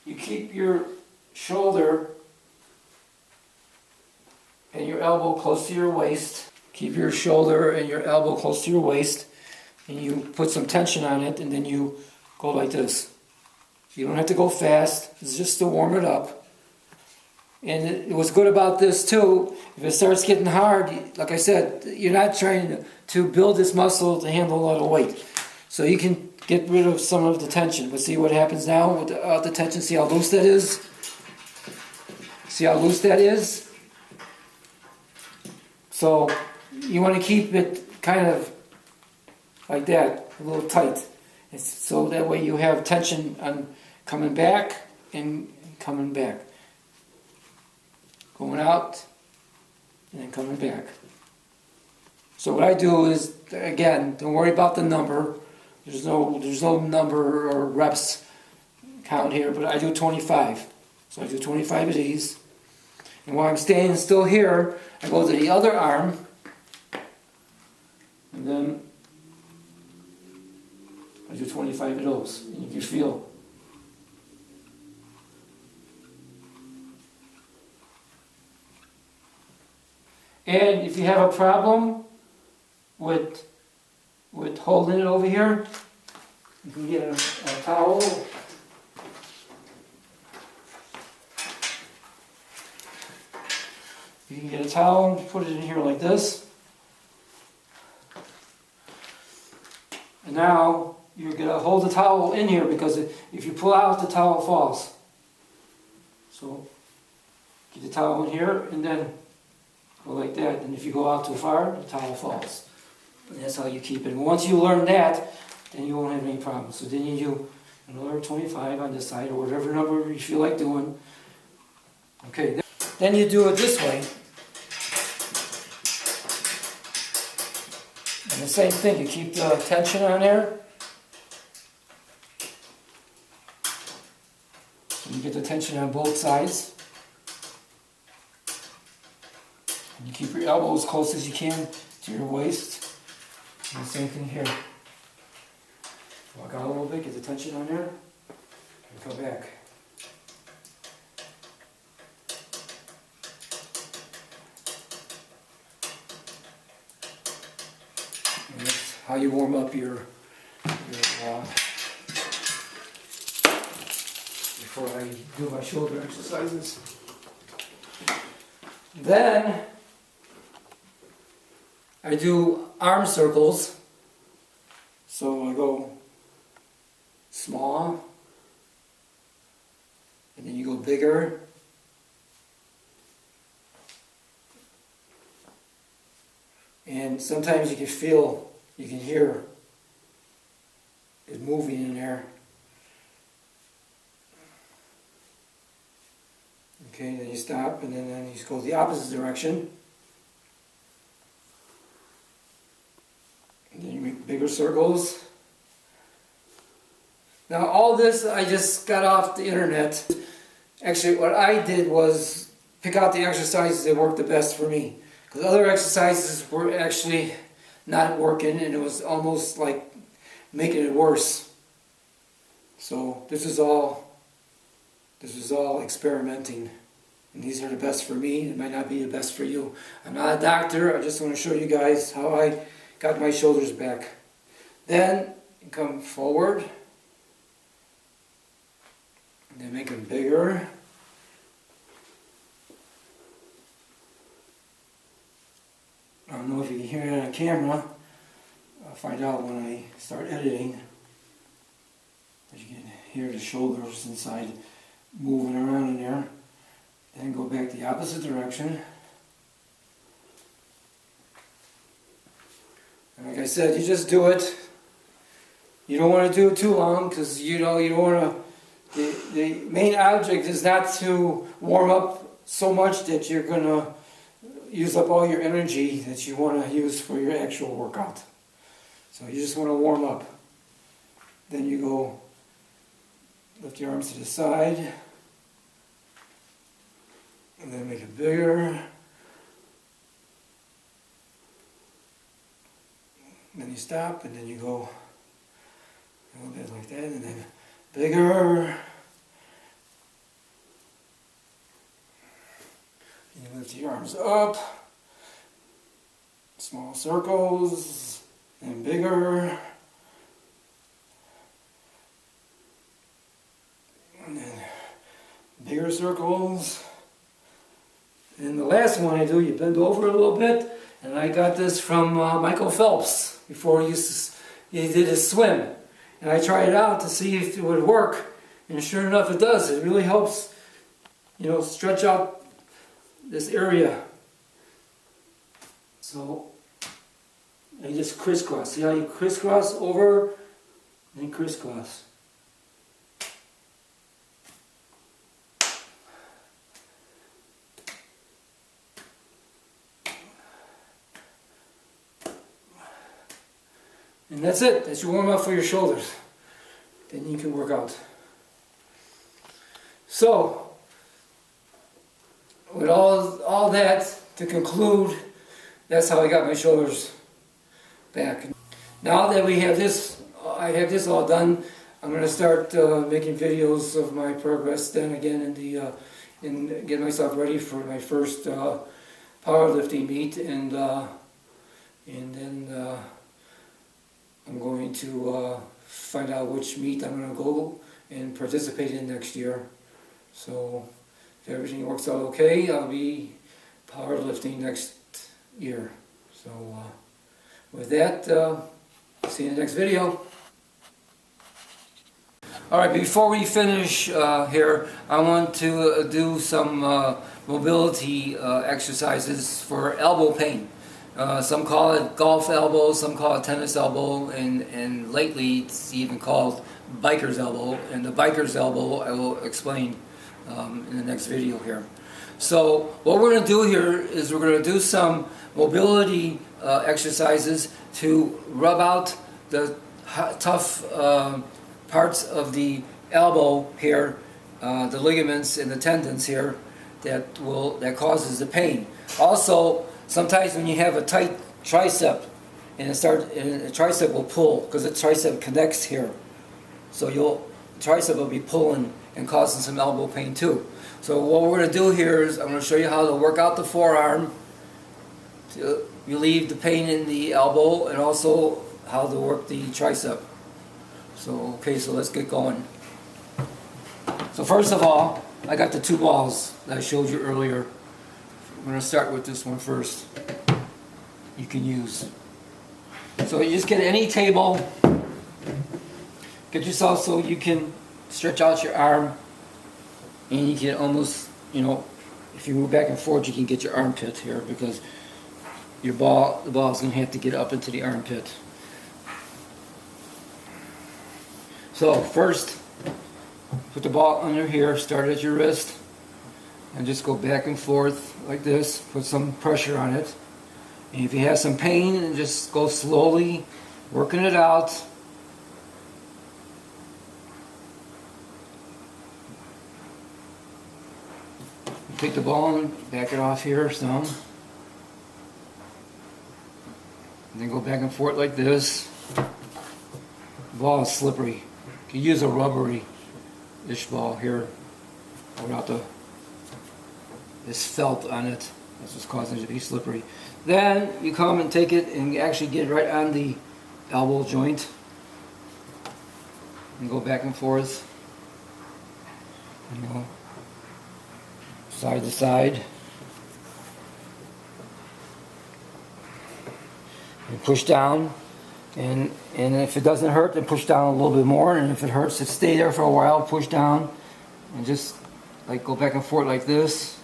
you keep your shoulder and your elbow close to your waist. Keep your shoulder and your elbow close to your waist, and you put some tension on it, and then you go like this. You don't have to go fast. It's just to warm it up. And what's good about this too, if it starts getting hard, like I said, you're not trying to build this muscle to handle a lot of weight. So you can get rid of some of the tension. But see what happens now without the tension? See how loose that is? See how loose that is? So you want to keep it kind of like that, a little tight. So that way you have tension on coming back and coming back. Going out and then coming back. So what I do is, again, don't worry about the number. There's no number or reps count here, but I do 25. So I do 25 of these. And while I'm staying still here, I go to the other arm, and then I do 25 of those. And you can feel. And if you have a problem with holding it over here, you can get a towel. You can get a towel and put it in here like this. And now you're going to hold the towel in here because if you pull out, the towel falls. So get the towel in here and then go like that. And if you go out too far, the towel falls. And that's how you keep it. And once you learn that, then you won't have any problems. So then you do another 25 on this side or whatever number you feel like doing. Okay, then you do it this way. And the same thing, you keep the tension on there. And you get the tension on both sides. And you keep your elbow as close as you can to your waist. And the same thing here. Walk out a little bit, get the tension on there, and come back. And that's how you warm up your before I do my shoulder exercises. Then I do arm circles. So I go small, and then you go bigger, and sometimes you can feel, you can hear it moving in there. Okay, then you stop, and then you go the opposite direction. And then you make bigger circles. Now all this I just got off the internet. Actually what I did was pick out the exercises that worked the best for me. Because other exercises were actually not working and it was almost like making it worse. So this is all experimenting. And these are the best for me. It might not be the best for you. I'm not a doctor. I just want to show you guys how I got my shoulders back. Then you come forward. And then make them bigger. I don't know if you can hear it on camera. I'll find out when I start editing. But you can hear the shoulders inside moving around in there. Then go back the opposite direction. And like I said, you just do it. You don't want to do it too long because you don't want to. The main object is not to warm up so much that you're going to use up all your energy that you want to use for your actual workout. So you just want to warm up. Then you go lift your arms to the side. And then make it bigger. Then you stop and then you go a little bit like that and then bigger. You lift your arms up. Small circles. And bigger. And then bigger circles. And the last one I do, you bend over a little bit. And I got this from Michael Phelps before he did his swim. And I tried it out to see if it would work. And sure enough, it does. It really helps, stretch out this area. So, I just crisscross. See how you crisscross over and crisscross. And that's it. That's your warm up for your shoulders. Then you can work out. So, with all that to conclude, that's how I got my shoulders back. Now that we have this, I have this all done, I'm going to start making videos of my progress then again and get myself ready for my first powerlifting meet, and then I'm going to find out which meet I'm going to go and participate in next year. So if everything works out okay, I'll be powerlifting next year. So with that, see you in the next video. Alright, before we finish here, I want to do some mobility exercises for elbow pain. Some call it golf elbow, some call it tennis elbow, and lately it's even called biker's elbow. And the biker's elbow I will explain in the next video here. So what we're going to do here is we're going to do some mobility exercises to rub out the tough parts of the elbow here, the ligaments and the tendons here that causes the pain. Also, sometimes when you have a tight tricep and the tricep will pull because the tricep connects here, so the tricep will be pulling and causing some elbow pain too. So what we're going to do here is I'm going to show you how to work out the forearm to relieve the pain in the elbow, and also how to work the tricep. So okay, so let's get going. So first of all, I got the two balls that I showed you earlier. I'm going to start with this one first. You can use. So you just get any table. Get yourself so you can stretch out your arm, and you can almost, if you move back and forth, you can get your armpit here, because the ball is going to have to get up into the armpit. So first, put the ball under here, start at your wrist, and just go back and forth like this. Put some pressure on it. And if you have some pain, just go slowly, working it out. Take the ball and back it off here some. And then go back and forth like this. The ball is slippery. You can use a rubbery-ish ball here without this felt on it. That's what's causing it to be slippery. Then you come and take it and actually get right on the elbow joint. And go back and forth. And go side to side. And push down. And if it doesn't hurt, then push down a little bit more. And if it hurts, to stay there for a while, push down. And just go back and forth like this.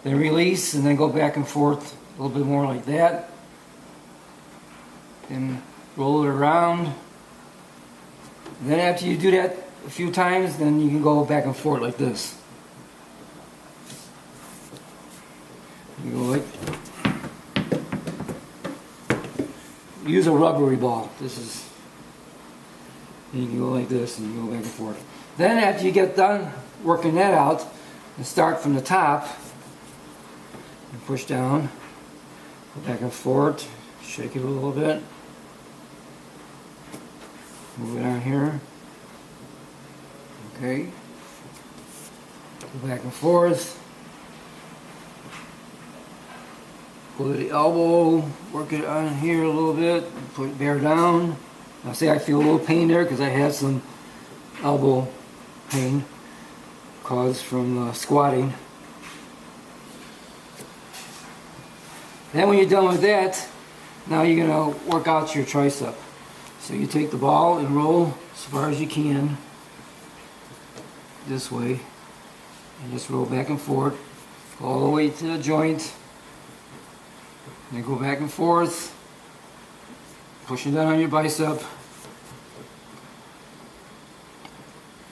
Then release, and then go back and forth a little bit more like that. Then roll it around. And then after you do that a few times, then you can go back and forth like this. You go like, use a rubbery ball. You can go like this and you go back and forth. Then after you get done working that out, and start from the top and push down, go back and forth, shake it a little bit, move it on here. Okay, go back and forth. Go to the elbow, work it on here a little bit, put it bear down. Now say I feel a little pain there because I have some elbow pain caused from squatting. Then when you're done with that, now you're going to work out your tricep. So you take the ball and roll as far as you can this way, and just roll back and forth, go all the way to the joint. And then go back and forth, pushing down on your bicep,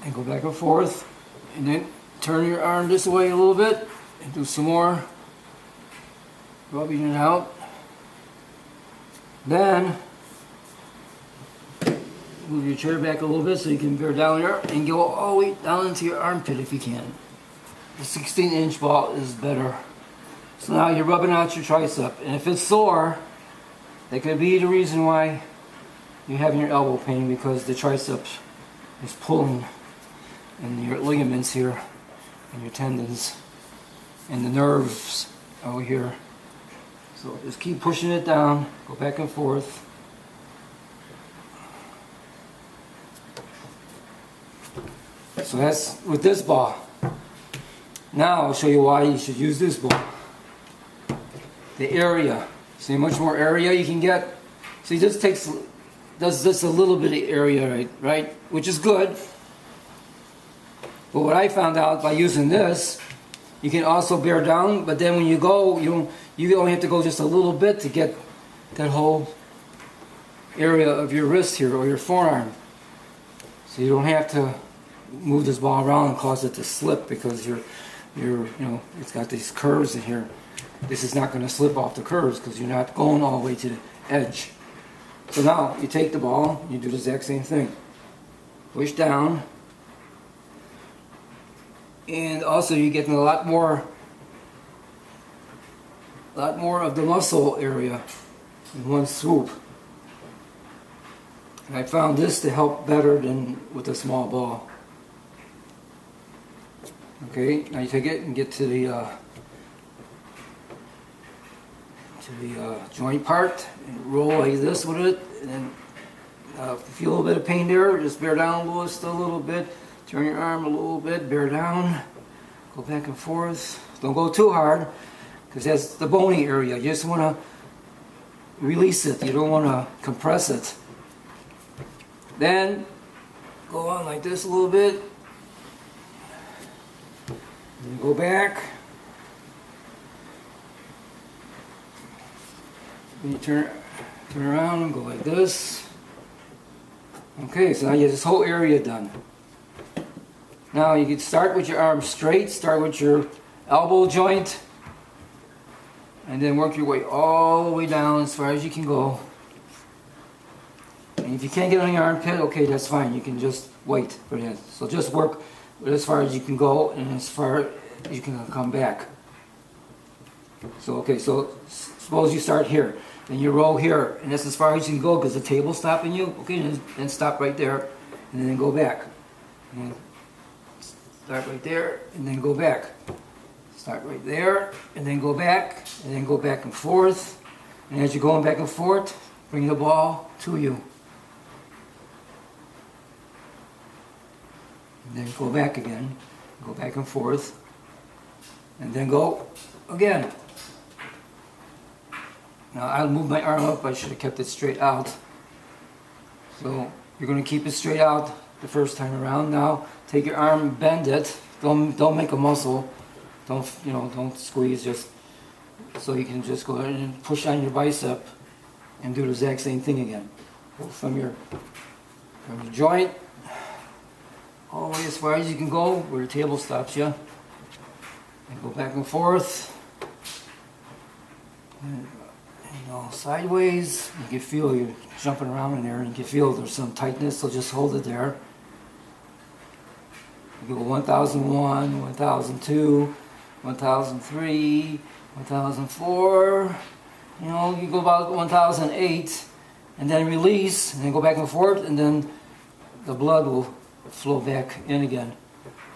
and go back and forth, and then turn your arm this way a little bit, and do some more rubbing it out. Then move your chair back a little bit so you can bear down here, and go all the way down into your armpit if you can. The 16-inch ball is better. So now you're rubbing out your tricep, and if it's sore, that could be the reason why you're having your elbow pain, because the triceps is pulling, and your ligaments here, and your tendons, and the nerves over here So just keep pushing it down, go back and forth. So that's with this ball. Now I'll show you why you should use this ball. The area. See how much more area you can get? See, this does just a little bit of area, right? Which is good. But what I found out by using this, you can also bear down, but then when you go, you only have to go just a little bit to get that whole area of your wrist here or your forearm. So you don't have to move this ball around and cause it to slip because it's got these curves in here. This is not going to slip off the curves because you're not going all the way to the edge. So now you take the ball, you do the exact same thing. Push down. And also you're getting a lot more of the muscle area in one swoop. And I found this to help better than with a small ball. Okay, now you take it and get to the joint part and roll like this with it, and then if you feel a little bit of pain there, just bear down just a little bit, turn your arm a little bit, bear down, go back and forth. Don't go too hard because that's the bony area. You just want to release it, you don't want to compress it. Then go on like this a little bit, and go back. And you turn around and go like this. Okay, so now you have this whole area done. Now you can start with your arms straight, start with your elbow joint, and then work your way all the way down as far as you can go. And if you can't get on your armpit, okay, that's fine. You can just wait for that. So just work as far as you can go and as far as you can come back. So, okay, so suppose you start here, then you roll here, and that's as far as you can go because the table's stopping you. Okay, then stop right there, and then go back. And start right there, and then go back. Start right there, and then go back, and then go back and forth. And as you're going back and forth, bring the ball to you. And then go back again, go back and forth, and then go again. Now I'll move my arm up, I should have kept it straight out. So you're going to keep it straight out the first time around. Now take your arm, bend it, don't make a muscle, don't squeeze, just so you can just go ahead and push on your bicep and do the exact same thing again. Go from your joint all the way as far as you can go where the table stops you, and go back and forth, and sideways. You can feel you jumping around in there, and you can feel there's some tightness, so just hold it there. You go 1001, 1002, 1003, 1004, you go about 1008, and then release, and then go back and forth, and then the blood will flow back in again.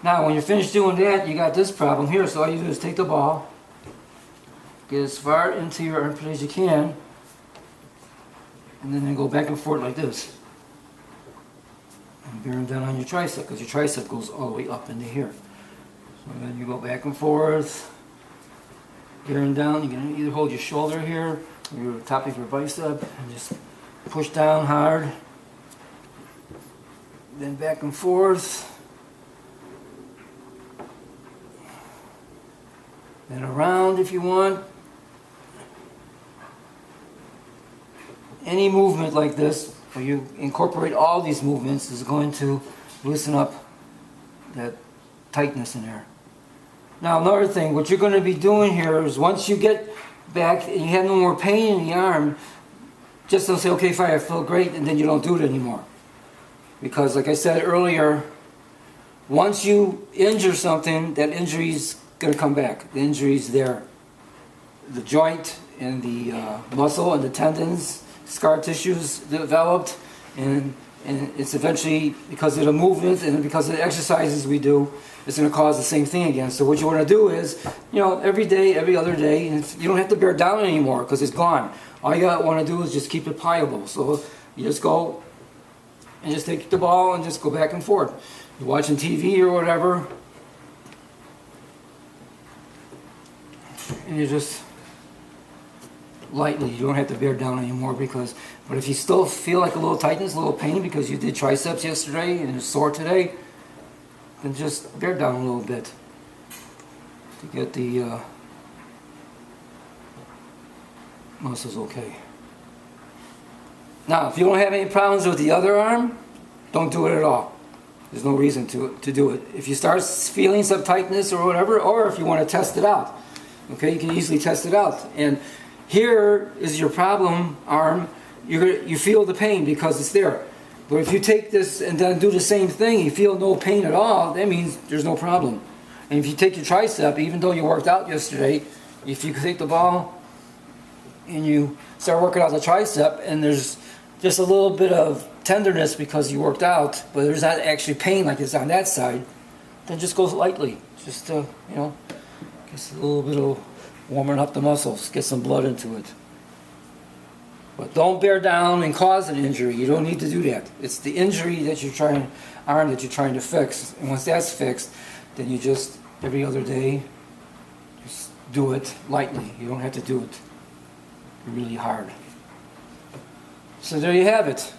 Now when you're finished doing that, you got this problem here, so all you do is take the ball, get as far into your armpit as you can, and then go back and forth like this. And bearing down on your tricep, because your tricep goes all the way up into here. So then you go back and forth, bearing down. You can either hold your shoulder here, or your top of your bicep, and just push down hard. Then back and forth. Then around if you want. Any movement like this, where you incorporate all these movements, is going to loosen up that tightness in there. Now another thing, what you're going to be doing here is once you get back and you have no more pain in the arm, just don't say, okay, fine, I feel great, and then you don't do it anymore. Because like I said earlier, once you injure something, that injury's going to come back. The injury's there. The joint and the muscle and the tendons, scar tissues developed, and and it's eventually, because of the movement and because of the exercises we do, it's going to cause the same thing again. So what you want to do is, every day, every other day, and you don't have to bear down anymore because it's gone. All you want to do is just keep it pliable. So you just go and just take the ball and just go back and forth. You're watching TV or whatever, and you just lightly, you don't have to bear down anymore but if you still feel like a little tightness, a little pain because you did triceps yesterday and you're sore today, then just bear down a little bit to get the muscles okay. Now, if you don't have any problems with the other arm, don't do it at all. There's no reason to do it. If you start feeling some tightness or whatever, or if you want to test it out, okay, you can easily test it out. And here is your problem arm. You feel the pain because it's there. But if you take this and then do the same thing, you feel no pain at all, that means there's no problem. And if you take your tricep, even though you worked out yesterday, if you take the ball and you start working out the tricep and there's just a little bit of tenderness because you worked out, but there's not actually pain like it's on that side, then just go lightly. Just, just a little bit of warming up the muscles, get some blood into it. But don't bear down and cause an injury. You don't need to do that. It's the injury that you're trying to fix. And once that's fixed, then you just, every other day, just do it lightly. You don't have to do it really hard. So there you have it.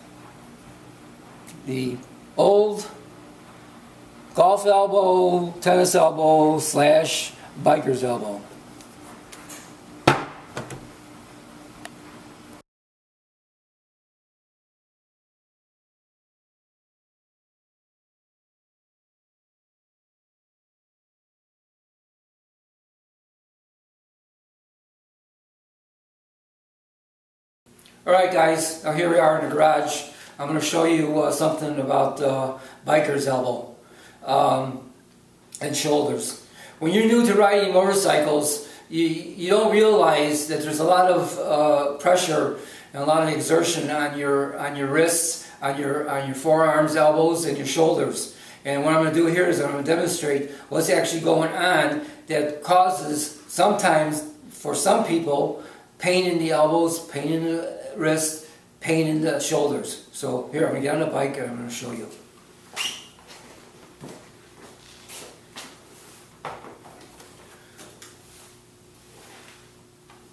The old golf elbow, tennis elbow / biker's elbow. Alright guys, now here we are in the garage. I'm going to show you something about biker's elbow and shoulders. When you're new to riding motorcycles, you don't realize that there's a lot of pressure and a lot of exertion on your wrists, on your forearms, elbows, and your shoulders. And what I'm going to do here is I'm going to demonstrate what's actually going on that causes, sometimes, for some people, pain in the elbows, pain in the wrist, pain in the shoulders. So here, I'm going to get on the bike and I'm going to show you.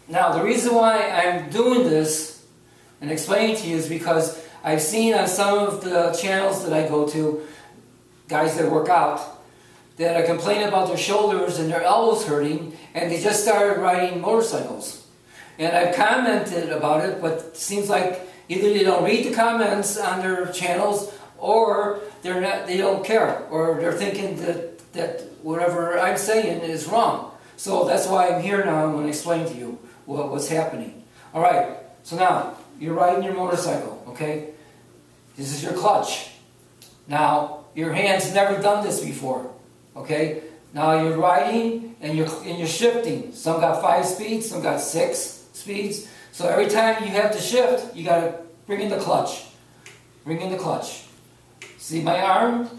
Now, the reason why I'm doing this and explaining to you is because I've seen on some of the channels that I go to, guys that work out, that are complaining about their shoulders and their elbows hurting, and they just started riding motorcycles. And I've commented about it, but it seems like either they don't read the comments on their channels, or they don't care, or they're thinking that whatever I'm saying is wrong. So that's why I'm here now. I'm going to explain to you what's happening. All right. So now you're riding your motorcycle. Okay. This is your clutch. Now your hand's never done this before. Okay. Now you're riding and you're shifting. Some got 5 speeds, some got 6 speeds. So every time you have to shift, you got to bring in the clutch. Bring in the clutch. See my arm?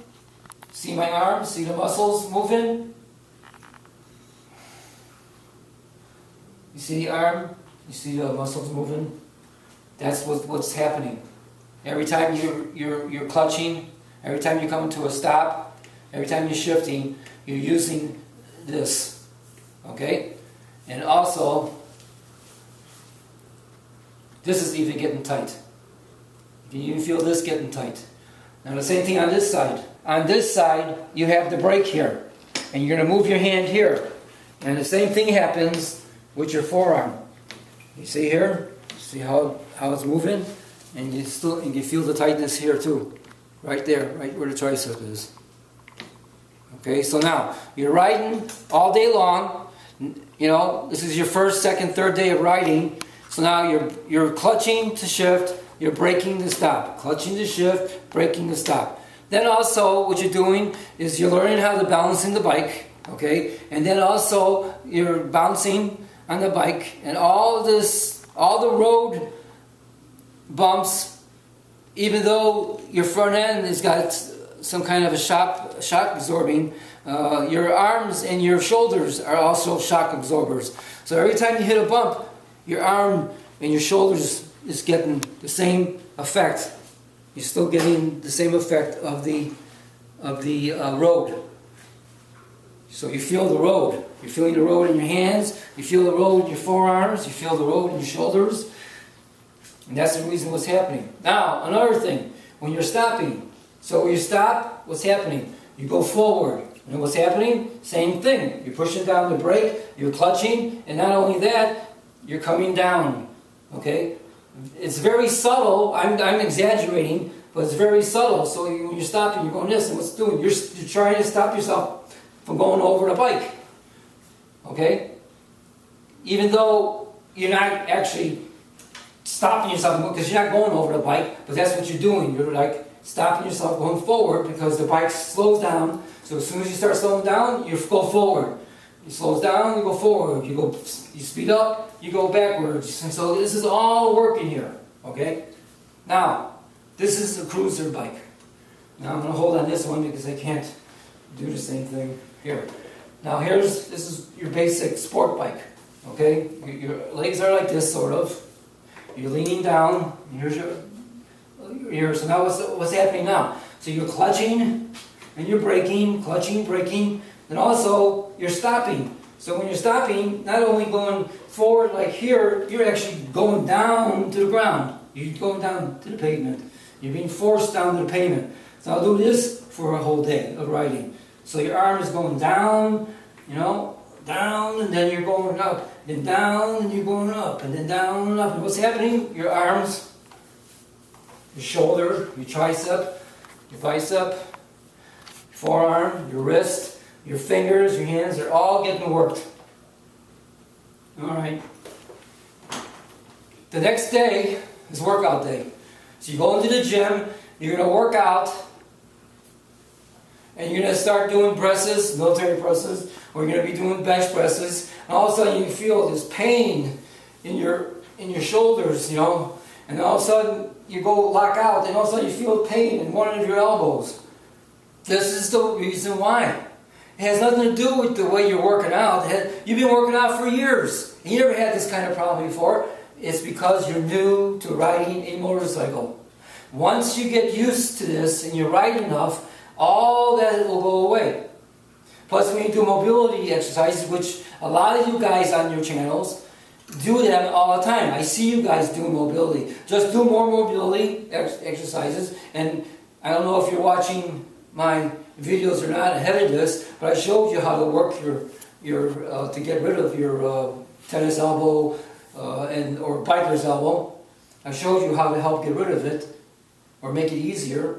See my arm? See the muscles moving? You see the arm? You see the muscles moving? That's what's happening. Every time you're clutching, every time you're coming to a stop, every time you're shifting, you're using this. Okay? And also, this is even getting tight. You can even feel this getting tight. Now the same thing on this side. On this side, you have the brake here. And you're going to move your hand here. And the same thing happens with your forearm. You see here? See how it's moving? And you feel the tightness here too. Right there, right where the tricep is. Okay, so now, you're riding all day long. You know, this is your first, second, third day of riding. So now you're clutching to shift, you're braking to stop. Clutching to shift, braking to stop. Then also what you're doing is you're learning how to balance in the bike, okay? And then also you're bouncing on the bike, and all the road bumps even though your front end has got some kind of a shock absorbing, your arms and your shoulders are also shock absorbers. So every time you hit a bump, your arm and your shoulders is getting the same effect. You're still getting the same effect of the road. So you feel the road. You're feeling the road in your hands, you feel the road in your forearms, you feel the road in your shoulders. And that's the reason what's happening. Now, another thing, when you're stopping. So when you stop, what's happening? You go forward. And what's happening? Same thing. You're pushing down the brake, you're clutching, and not only that, you're coming down. Okay? It's very subtle. I'm exaggerating, but it's very subtle. So when you're stopping, you're going this, and what's it doing? You're trying to stop yourself from going over the bike. Okay? Even though you're not actually stopping yourself, because you're not going over the bike, but that's what you're doing. You're like stopping yourself going forward because the bike slows down. So as soon as you start slowing down, you go forward. You slows down, you go forward. You speed up, you go backwards. And so this is all working here. Okay? Now, this is a cruiser bike. Now I'm going to hold on this one because I can't do the same thing here. Now this is your basic sport bike. Okay? Your legs are like this, sort of. You're leaning down. Here's so now what's happening now? So you're clutching and you're braking, clutching, braking, and also you're stopping. So when you're stopping, not only going forward like here, you're actually going down to the ground. You're going down to the pavement. You're being forced down to the pavement. So I'll do this for a whole day of riding. So your arm is going down, down, and then you're going up. Then down, and you're going up, and then down and up. And what's happening? Your arms, your shoulder, your tricep, your bicep, your forearm, your wrist, your fingers, your hands are all getting worked. Alright. The next day is workout day. So you go into the gym, you're going to work out, and you're going to start doing presses, military presses, or you're going to be doing bench presses, and all of a sudden you feel this pain in your shoulders, and all of a sudden you go lock out, and all of a sudden you feel pain in one of your elbows. This is the reason why. It has nothing to do with the way you're working out. You've been working out for years, and you never had this kind of problem before. It's because you're new to riding a motorcycle. Once you get used to this and you ride enough, all that will go away. Plus, when you do mobility exercises, which a lot of you guys on your channels do them all the time. I see you guys doing mobility. Just do more mobility exercises. And I don't know if you're watching my videos or not ahead of this, but I showed you how to work your to get rid of your tennis elbow or biker's elbow. I showed you how to help get rid of it or make it easier.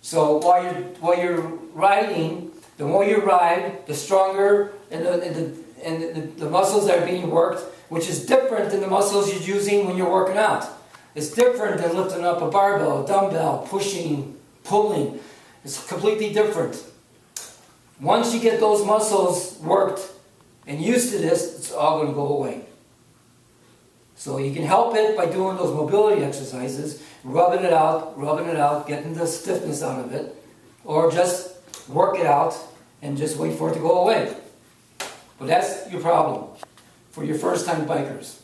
So while you're riding, the more you ride, the stronger and the muscles that are being worked, which is different than the muscles you're using when you're working out. It's different than lifting up a barbell, a dumbbell, pushing, pulling. It's completely different. Once you get those muscles worked and used to this, it's all going to go away. So you can help it by doing those mobility exercises, rubbing it out, getting the stiffness out of it, or just work it out and just wait for it to go away. But that's your problem for your first-time bikers.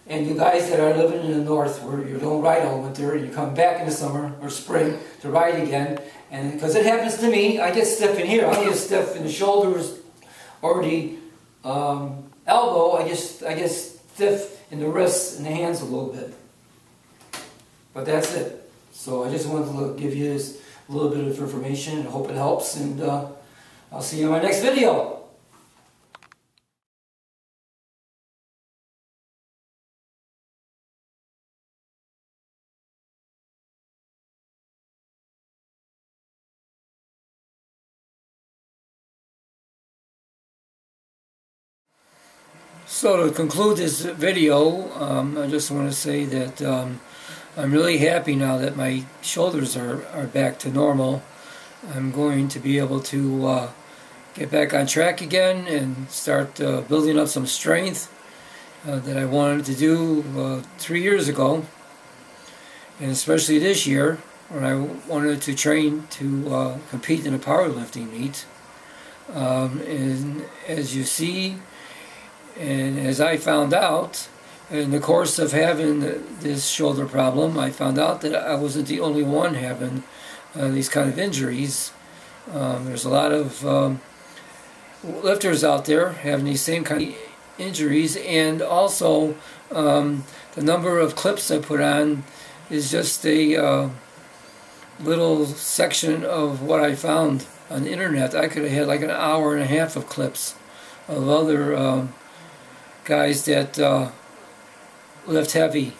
And you guys that are living in the north where you don't ride all winter, you come back in the summer or spring to ride again, and because it happens to me, I get stiff in here. I get stiff in the shoulders or the elbow. I get stiff in the wrists and the hands a little bit. But that's it. So I just wanted to give you this little bit of information, and I hope it helps, and I'll see you in my next video. So to conclude this video, I just want to say that I'm really happy now that my shoulders are back to normal. I'm going to be able to get back on track again and start building up some strength that I wanted to do 3 years ago. and especially this year when I wanted to train to compete in a powerlifting meet. And as you see, and as I found out, in the course of having this shoulder problem, I found out that I wasn't the only one having these kind of injuries. There's a lot of lifters out there having these same kind of injuries, and also the number of clips I put on is just a little section of what I found on the internet. I could have had like an hour and a half of clips of other guys that lift heavy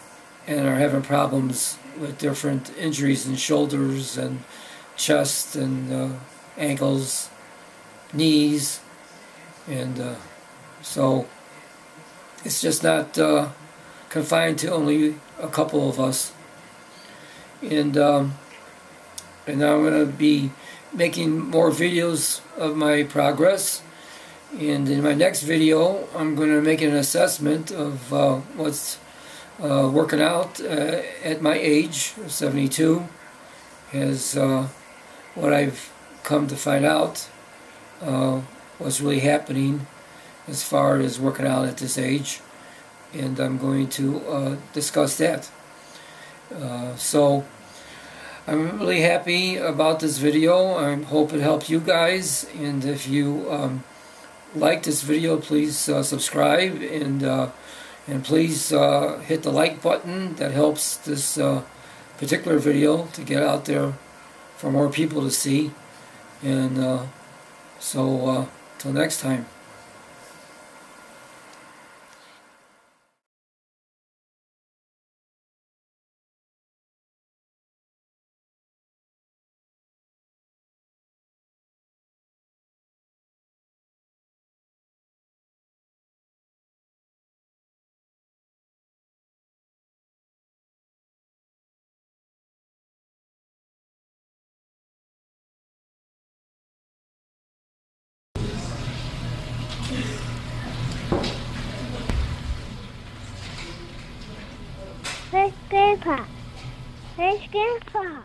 and are having problems with different injuries in shoulders and chest and ankles, knees, and so it's just not confined to only a couple of us. And now I'm going to be making more videos of my progress, and in my next video I'm going to make an assessment of what's working out at my age, 72, as what I've come to find out what's really happening as far as working out at this age, and I'm going to discuss that. So I'm really happy about this video. I hope it helped you guys, and if you like this video, please subscribe, and please hit the like button. That helps this particular video to get out there for more people to see. And so till next time. Where's Grandpa? Where's Grandpa?